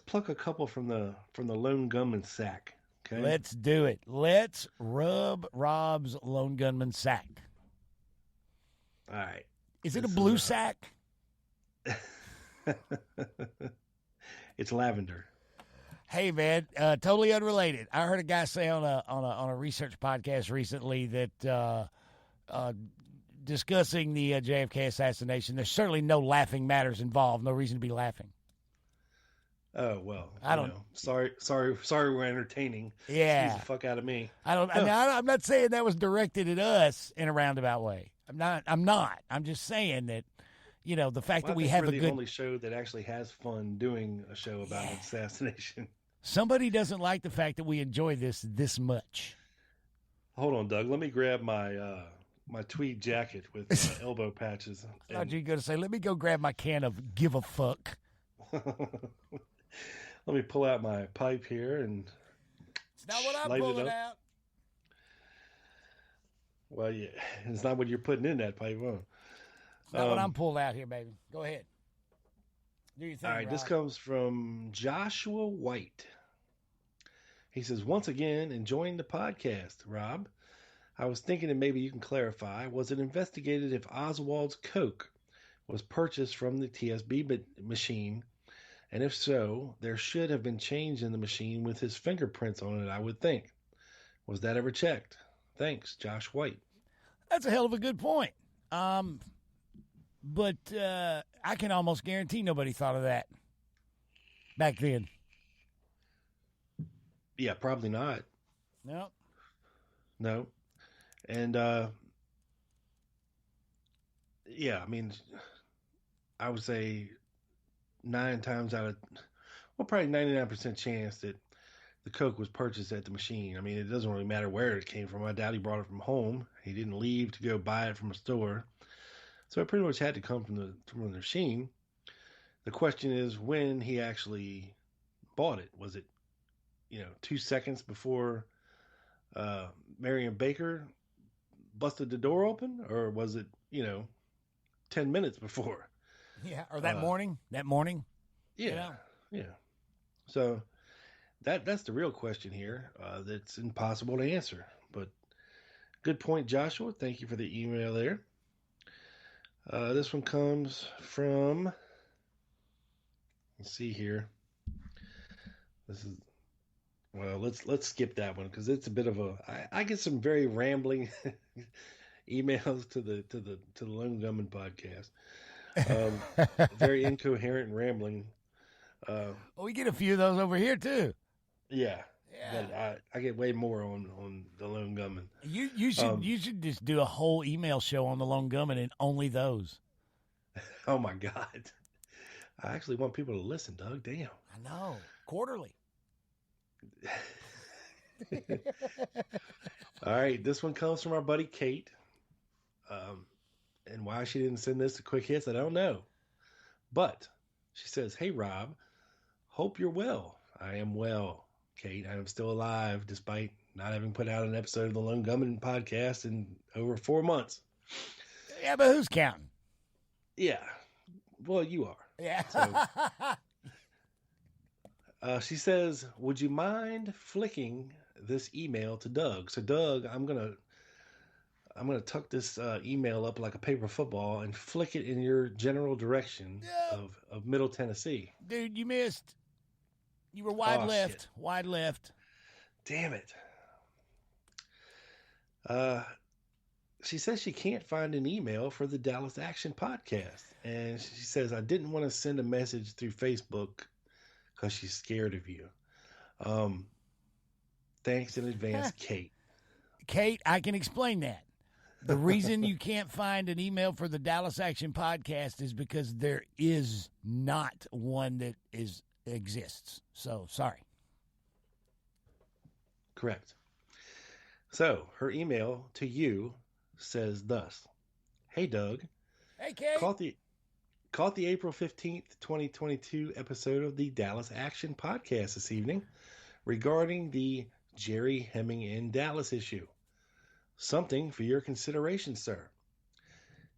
pluck a couple from the Lone Gunman sack. Okay, let's do it. Let's rub Rob's Lone Gunman sack. All right, is it a blue sack? It's lavender. Hey man, totally unrelated. I heard a guy say on a research podcast recently that discussing the JFK assassination, there's certainly no laughing matters involved. No reason to be laughing. Oh well, I don't know. Sorry, we're entertaining. Yeah, Excuse the fuck out of me. I'm not saying that was directed at us in a roundabout way. I'm not. I'm just saying that. You know, the fact that we have we're the only show that actually has fun doing a show about an assassination. Somebody doesn't like the fact that we enjoy this much. Hold on, Doug. Let me grab my my tweed jacket with elbow patches. I thought you were going to say, let me go grab my can of give a fuck. Let me pull out my pipe here and. It's not what I'm pulling out. Well, yeah, it's not what you're putting in that pipe, huh? Not what I'm pulling out here, baby. Go ahead. Do your thing, all right, Rob. this comes from Joshua White. He says, once again, enjoying the podcast, Rob. I was thinking that maybe you can clarify. Was it investigated if Oswald's Coke was purchased from the TSB machine? And if so, there should have been change in the machine with his fingerprints on it, I would think. Was that ever checked? Thanks, Josh White. That's a hell of a good point. But I can almost guarantee nobody thought of that back then. Yeah, probably not. No. And, yeah, I mean, I would say 9 times out of, well, probably 99% chance that the Coke was purchased at the machine. I mean, it doesn't really matter where it came from. I doubt he brought it from home. He didn't leave to go buy it from a store. So it pretty much had to come from the machine. The question is when he actually bought it. Was it, 2 seconds before Marion Baker busted the door open? Or was it, 10 minutes before? Yeah, or that morning? Yeah. So that's the real question here that's impossible to answer. But good point, Joshua. Thank you for the email there. This one comes from, let's see here. This is, well, let's skip that one because it's a bit of I get some very rambling emails to the Lone Gunman podcast. Very incoherent and rambling. We get a few of those over here too. Yeah. But I get way more on the Lone Gunman. You should just do a whole email show on the Lone Gunman and only those. Oh my God. I actually want people to listen, Doug. Damn. I know. Quarterly. All right. This one comes from our buddy Kate. And why she didn't send this to Quick Hits, I don't know. But she says, hey, Rob, hope you're well. I am well, Kate. I am still alive despite not having put out an episode of the Lone Gunman podcast in over 4 months. Yeah, but who's counting? Yeah. Well, you are. Yeah. So, she says, would you mind flicking this email to Doug? So, Doug, I'm gonna tuck this email up like a paper football and flick it in your general direction of Middle Tennessee. Dude, you missed. You were wide left. Shit. Wide left. Damn it. She says she can't find an email for the Dallas Action podcast. And she says, I didn't want to send a message through Facebook because she's scared of you. Thanks in advance, Kate. Kate, I can explain that. The reason you can't find an email for the Dallas Action Podcast is because there is not one that exists. So, sorry. Correct. So, her email to you says thus. Hey, Doug. Hey, Kate. Caught the April 15th, 2022 episode of the Dallas Action Podcast this evening regarding the Jerry Hemming in Dallas issue. Something for your consideration, sir.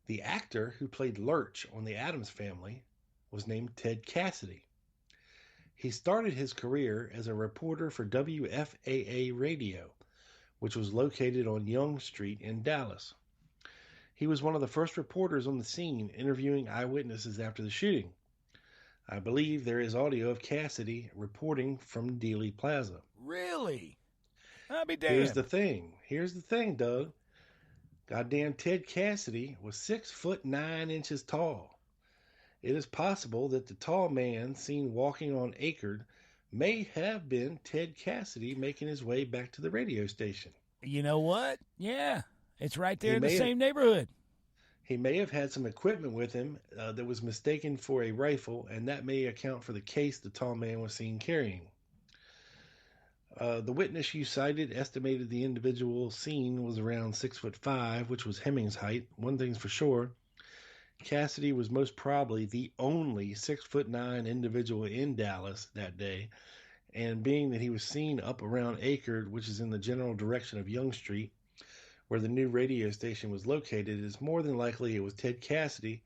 The actor who played Lurch on The Addams Family was named Ted Cassidy. He started his career as a reporter for WFAA Radio, which was located on Young Street in Dallas. He was one of the first reporters on the scene, interviewing eyewitnesses after the shooting. I believe there is audio of Cassidy reporting from Dealey Plaza. Really? I'll be damned. Here's the thing, Doug. Goddamn Ted Cassidy was 6'9" tall. It is possible that the tall man seen walking on Acard may have been Ted Cassidy making his way back to the radio station. You know what? Yeah, it's right there in the same neighborhood. He may have had some equipment with him that was mistaken for a rifle, and that may account for the case the tall man was seen carrying. The witness you cited estimated the individual seen was around 6'5", which was Hemming's height. One thing's for sure, Cassidy was most probably the only 6'9" individual in Dallas that day, and being that he was seen up around Acard, which is in the general direction of Young Street, where the new radio station was located, it is more than likely it was Ted Cassidy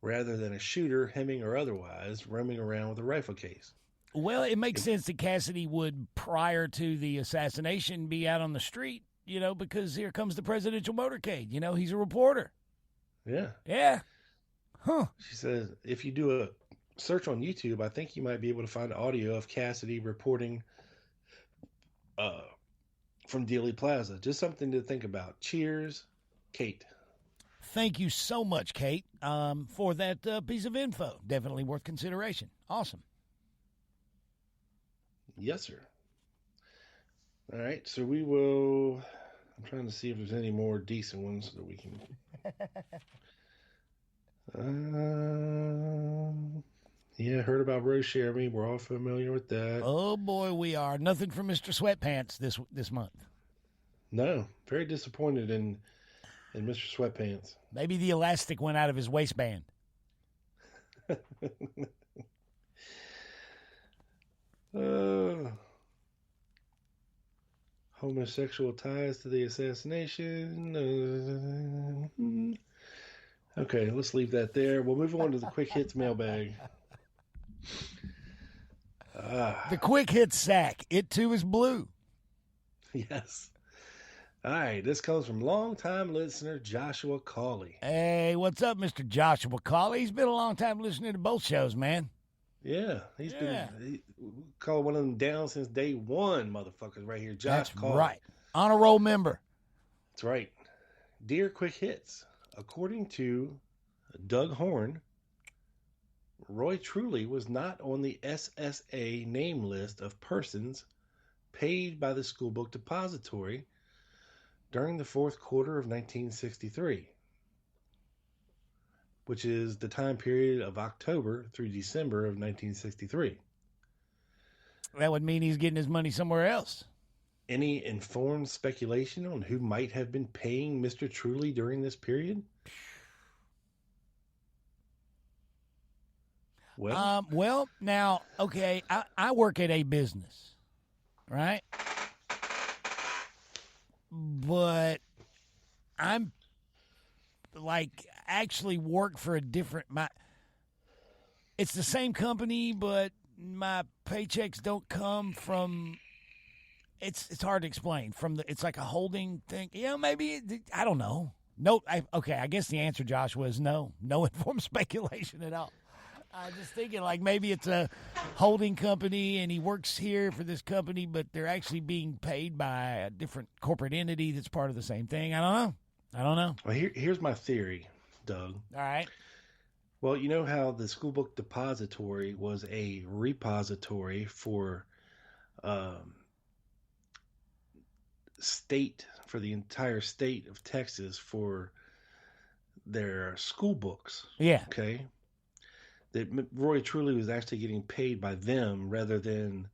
rather than a shooter, Hemming or otherwise, roaming around with a rifle case. Well, it makes sense that Cassidy would, prior to the assassination, be out on the street, because here comes the presidential motorcade. He's a reporter. Yeah. Yeah. Huh. She says, if you do a search on YouTube, I think you might be able to find audio of Cassidy reporting from Dealey Plaza. Just something to think about. Cheers, Kate. Thank you so much, Kate, for that piece of info. Definitely worth consideration. Awesome. Yes, sir. All right, so we will... I'm trying to see if there's any more decent ones that we can... Yeah, heard about Rose Sheremy. We're all familiar with that. Oh, boy, we are. Nothing from Mr. Sweatpants this month. No, very disappointed in Mr. Sweatpants. Maybe the elastic went out of his waistband. Homosexual ties to the assassination. Okay, let's leave that there. We'll move on to the quick hits mailbag. The quick hit sack. It too is blue. Yes. All right, this comes from longtime listener Joshua Cawley. Hey, what's up, Mr. Joshua Cawley? He's been a long time listening to both shows, man. Yeah, he's been called one of them down since day one, motherfuckers, right here. Josh Cawley. Right. On a roll member. That's right. Dear Quick Hits, according to Doug Horn, Roy Truly was not on the SSA name list of persons paid by the School Book Depository during the fourth quarter of 1963, which is the time period of October through December of 1963. That would mean he's getting his money somewhere else. Any informed speculation on who might have been paying Mr. Truly during this period? Well, now, okay, I work at a business, right? But I'm actually work for a different, it's the same company, but my paychecks don't come from, it's hard to explain. It's like a holding thing. Maybe, I don't know. No, I guess the answer, Josh, was no. No informed speculation at all. I'm just thinking maybe it's a holding company and he works here for this company, but they're actually being paid by a different corporate entity that's part of the same thing. I don't know. Well, here's my theory, Doug. All right. Well, you know how the School Book Depository was a repository for for the entire state of Texas for their school books. Yeah. Okay. That Roy Truly was actually getting paid by them rather than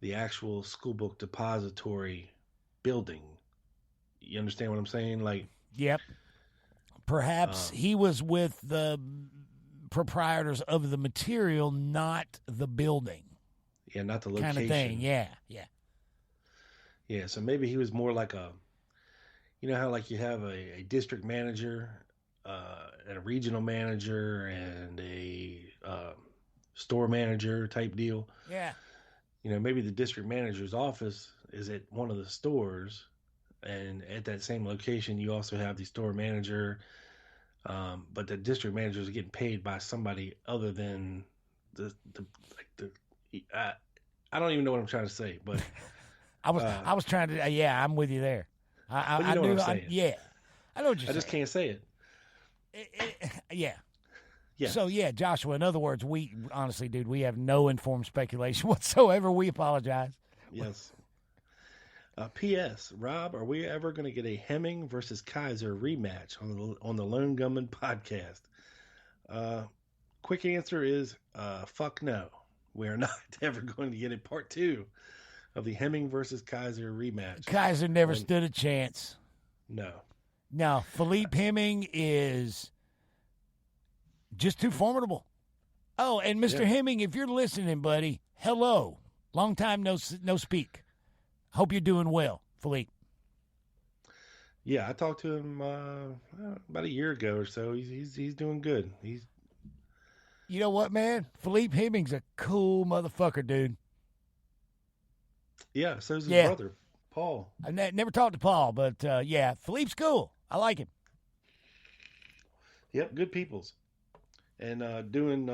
the actual school book depository building. You understand what I'm saying? Like, Yep. Perhaps he was with the proprietors of the material, not the building. yeah, not the location. Kind of thing. Yeah. Yeah, so maybe he was more like a, you know how like you have a district manager, and a regional manager, and a store manager type deal. Yeah. You know, maybe the district manager's office is at one of the stores, and at that same location, you also have the store manager, but the district manager is getting paid by somebody other than the like the. I don't even know what I'm trying to say, but I was trying to. Yeah, I'm with you there. But you know what I'm saying. Yeah, I know what you're I just saying. can't say it. Yeah. Yeah. So yeah, Joshua. In other words, we honestly, dude, we have no informed speculation whatsoever. We apologize. Yes. P.S. Rob, are we ever going to get a Hemming versus Kaiser rematch on the Lone Gunman podcast? Quick answer is fuck no. We are not ever going to get a part 2 of the Hemming versus Kaiser rematch. Kaiser never stood a chance. No. No, Philippe Hemming is just too formidable. Oh, and Mr. Hemming, if you're listening, buddy, hello. Long time no speak. Hope you're doing well, Philippe. Yeah, I talked to him about a year ago or so. He's doing good. You know what, man? Philippe Hemming's a cool motherfucker, dude. Yeah, so's his brother, Paul. I never talked to Paul, but yeah, Philippe's cool. I like him. Yep, good peoples. And doing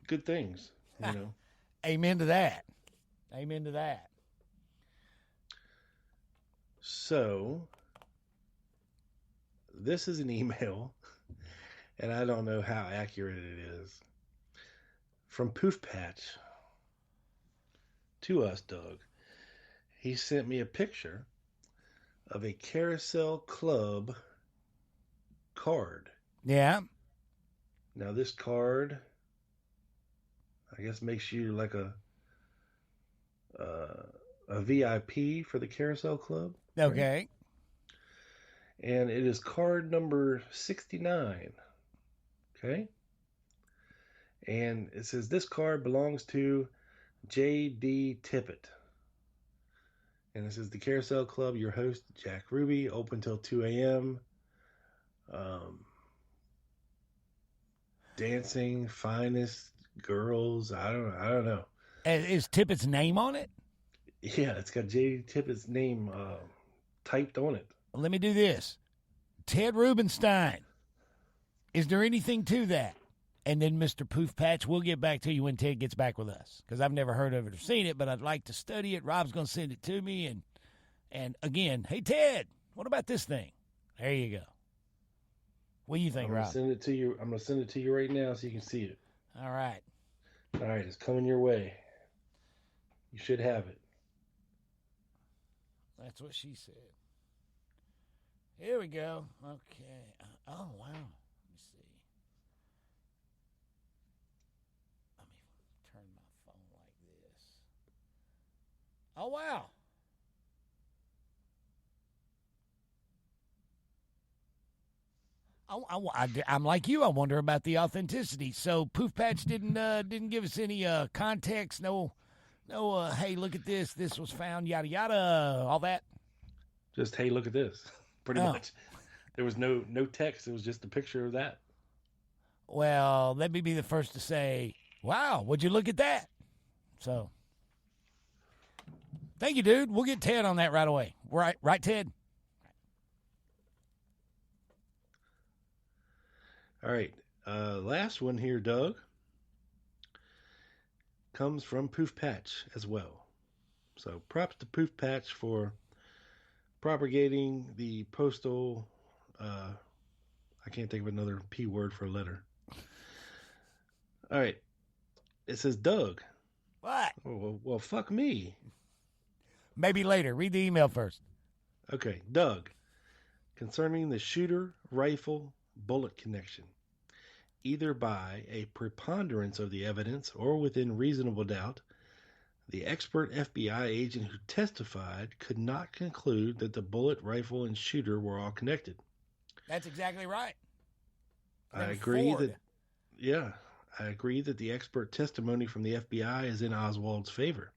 good things, you know. Amen to that. Amen to that. So, this is an email, and I don't know how accurate it is, from Poof Patch to us, Doug. He sent me a picture of a Carousel Club card. Yeah. Now, this card, I guess, makes you like a VIP for the Carousel Club. Okay. Right? And it is card number 69. Okay. And it says this card belongs to J.D. Tippett. And it says the Carousel Club, your host, Jack Ruby, open till 2 a.m. Dancing, finest girls. I don't know. Is Tippett's name on it? Yeah, it's got J.D. Tippett's name typed on it. Let me do this. Ted Rubinstein. Is there anything to that? And then Mr. Poof Patch, we'll get back to you when Ted gets back with us. Because I've never heard of it or seen it, but I'd like to study it. Rob's going to send it to me. And again, hey, Ted, what about this thing? There you go. What do you think, Rob? I'm going to send it to you right now so you can see it. All right. All right, it's coming your way. You should have it. That's what she said. Here we go. Okay. Oh, wow. Let me see. Let me turn my phone like this. Oh, wow. I'm like you. I wonder about the authenticity. So Poof Patch didn't give us any context. No. Hey, look at this. This was found. Yada yada. All that. Just hey, look at this. Pretty much. There was no text. It was just a picture of that. Well, let me be the first to say, wow, would you look at that? So, thank you, dude. We'll get Ted on that right away. Right, Ted? All right. Last one here, Doug, comes from Poof Patch as well. So props to Poof Patch for propagating the postal, I can't think of another P word for a letter. All right. It says, Doug. What? Oh, well, fuck me. Maybe later. Read the email first. Okay, Doug, concerning the shooter rifle bullet connection, either by a preponderance of the evidence or within reasonable doubt, the expert FBI agent who testified could not conclude that the bullet, rifle, and shooter were all connected. That's exactly right. I agree that the expert testimony from the FBI is in Oswald's favor.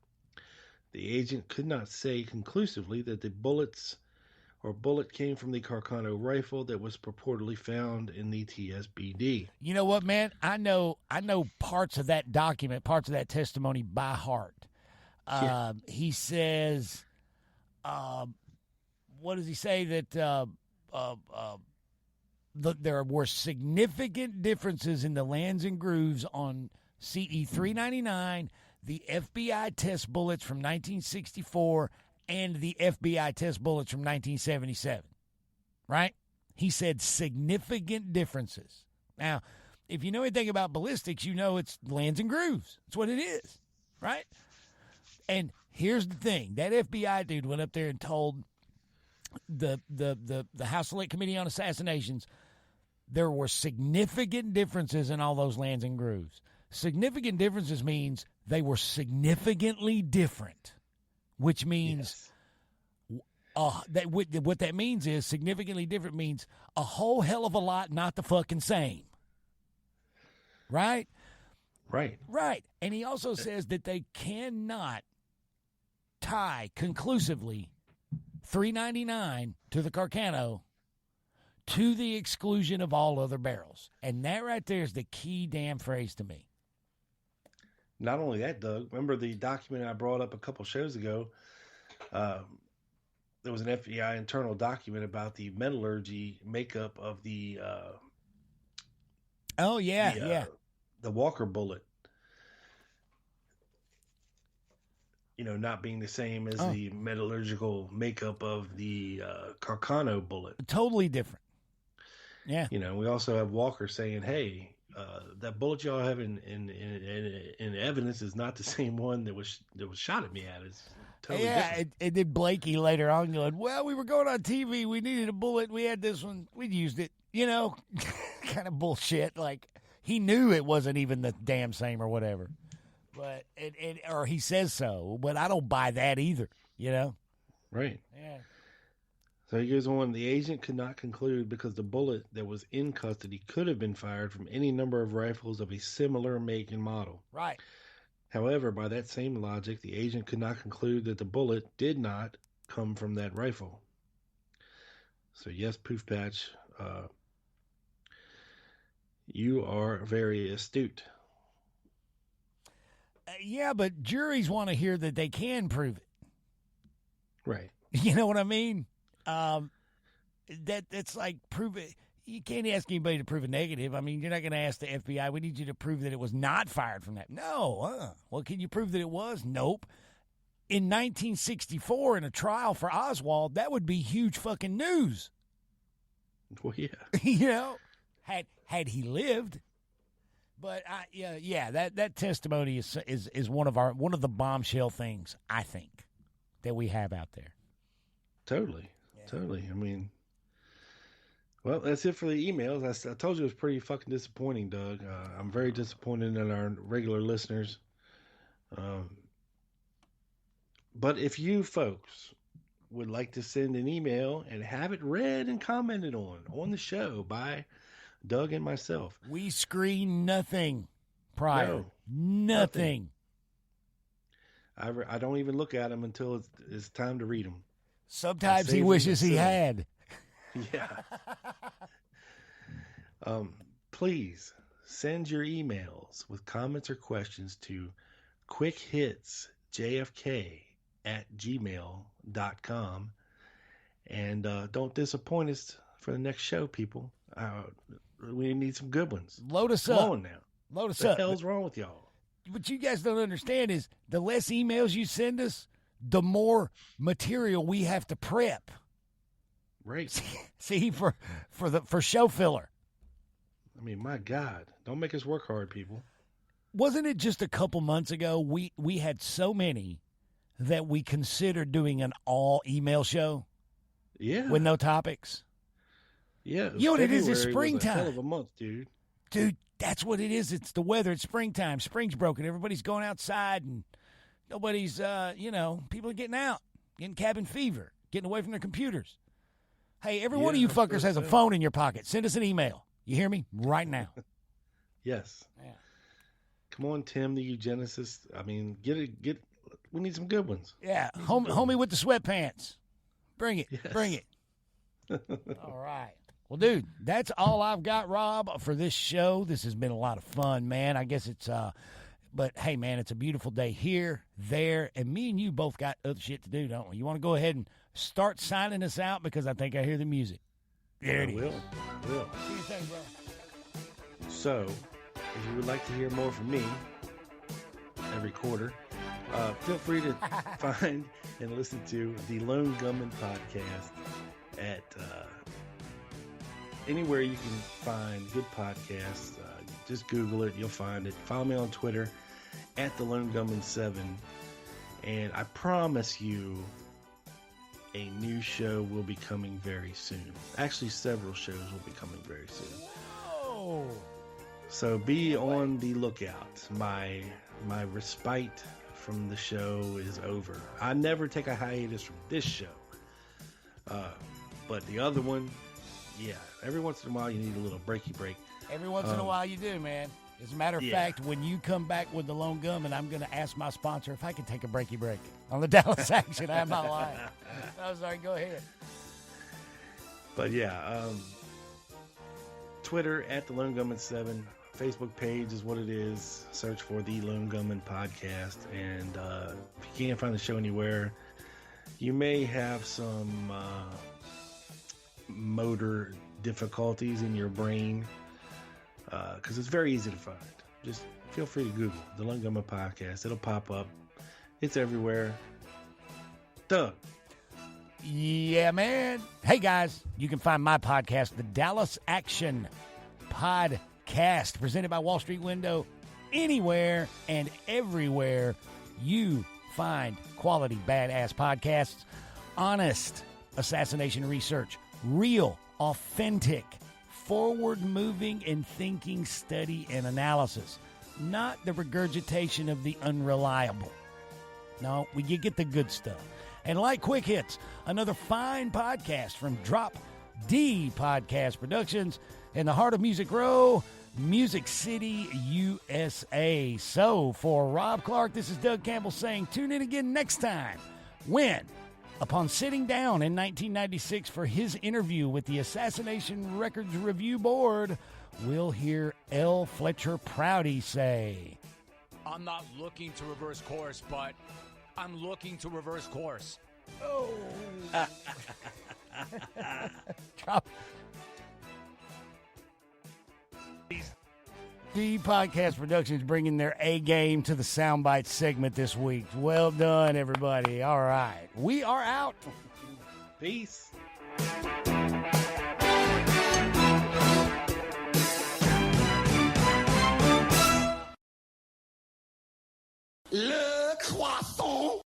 The agent could not say conclusively that the bullet came from the Carcano rifle that was purportedly found in the TSBD. You know what, man? I know parts of that document, parts of that testimony by heart. He says, what does he say? That there were significant differences in the lands and grooves on CE 399, the FBI test bullets from 1964, and the FBI test bullets from 1977. Right? He said significant differences. Now, if you know anything about ballistics, you know it's lands and grooves. That's what it is. Right? And here's the thing. That FBI dude went up there and told the House Select Committee on Assassinations there were significant differences in all those lands and grooves. Significant differences means they were significantly different, which means what that means is significantly different means a whole hell of a lot not the fucking same. Right? Right. Right. And he also says that they cannot tie conclusively 399 to the Carcano to the exclusion of all other barrels. And that right there is the key damn phrase to me. Not only that, Doug, remember the document I brought up a couple shows ago? There was an FBI internal document about the metallurgy makeup of the the Walker bullet. You know, not being the same as the metallurgical makeup of the Carcano bullet. Totally different. Yeah. You know, we also have Walker saying, hey, that bullet y'all have in evidence is not the same one that was shot at me at. It's totally different. It did Blakey later on going, well, we were going on TV. We needed a bullet. We had this one. We used it. You know, kind of bullshit. Like, he knew it wasn't even the damn same or whatever. But or he says so, but I don't buy that either, you know? Right. Yeah. So he goes on, the agent could not conclude because the bullet that was in custody could have been fired from any number of rifles of a similar make and model. Right. However, by that same logic, the agent could not conclude that the bullet did not come from that rifle. So yes, Poof Patch, you are very astute. Yeah, but juries want to hear that they can prove it. Right. You know what I mean? That's like prove it. You can't ask anybody to prove a negative. I mean, you're not going to ask the FBI, we need you to prove that it was not fired from that. No. Well, can you prove that it was? Nope. In 1964, in a trial for Oswald, that would be huge fucking news. Well, yeah. You know, had he lived. But that testimony is one of the bombshell things, I think, that we have out there. Totally. I mean, well, that's it for the emails. I told you it was pretty fucking disappointing, Doug. I'm very disappointed in our regular listeners. But if you folks would like to send an email and have it read and commented on the show by Doug and myself. We screen nothing prior. No, nothing. I don't even look at them until it's time to read them. Sometimes he wishes he had. Yeah. Please send your emails with comments or questions to quickhitsjfk@gmail.com. And don't disappoint us for the next show, people. We need some good ones. Load us Come up. on now. Load us up. up. What the hell's wrong with y'all? What you guys don't understand is the less emails you send us, the more material we have to prep. Right. See, for show filler. I mean, my God, don't make us work hard, people. Wasn't it just a couple months ago we had so many that we considered doing an all email show Yeah. with no topics? Yeah. You know what it is? It's February was a hell springtime. of a month, dude. Dude, that's what it is. It's the weather. It's springtime. Spring's broken. Everybody's going outside, and nobody's, people are getting out, getting cabin fever, getting away from their computers. Hey, every one of you fuckers has a phone in your pocket. Send us an email. You hear me? Right now. Yes. Yeah. Come on, Tim, the eugenicist. I mean, get. We need some good ones. Yeah. Homie with the sweatpants. Bring it. Yes. Bring it. All right. Well, dude, that's all I've got, Rob, for this show. This has been a lot of fun, man. I guess it's, but hey, man, it's a beautiful day here, there, and me and you both got other shit to do, don't we? You want to go ahead and start signing us out because I think I hear the music. There it is. Will. What do you think, bro? So, if you would like to hear more from me every quarter, feel free to find and listen to the Lone Gunman podcast at anywhere you can find good podcasts. Just Google it, you'll find it. Follow me on Twitter at the Lone Gunman 7, and I promise you a new show will be coming very soon. Actually, several shows will be coming very soon. Oh. So be on the lookout. My respite from the show is over. I never take a hiatus from this show. But the other one, yeah, every once in a while you need a little breaky break. Every once in a while you do, man. As a matter of fact, when you come back with the Lone Gunman, I'm going to ask my sponsor if I can take a breaky break on the Dallas action. I'm not lying. I'm sorry, go ahead. But yeah, Twitter at the Lone Gunman 7. Facebook page is what it is. Search for the Lone Gunman podcast. And if you can't find the show anywhere, you may have some motor difficulties in your brain because it's very easy to find. Just feel free to Google the Lone Gunman podcast. It'll pop up. It's everywhere. Doug. Yeah, man. Hey, guys, you can find my podcast, the Dallas Action Podcast, presented by Wall Street Window, anywhere and everywhere you find quality, badass podcasts. Honest assassination research, real, authentic, forward-moving and thinking study and analysis, not the regurgitation of the unreliable. No, you get the good stuff. And like Quick Hits, another fine podcast from Drop D Podcast Productions in the heart of Music Row, Music City, USA. So for Rob Clark, this is Doug Campbell saying tune in again next time when, upon sitting down in 1996 for his interview with the Assassination Records Review Board, we'll hear L. Fletcher Prouty say, I'm not looking to reverse course, but I'm looking to reverse course. oh. Drop. D Podcast Productions bringing their A game to the Soundbite segment this week. Well done, everybody. All right. We are out. Peace. Le croissant.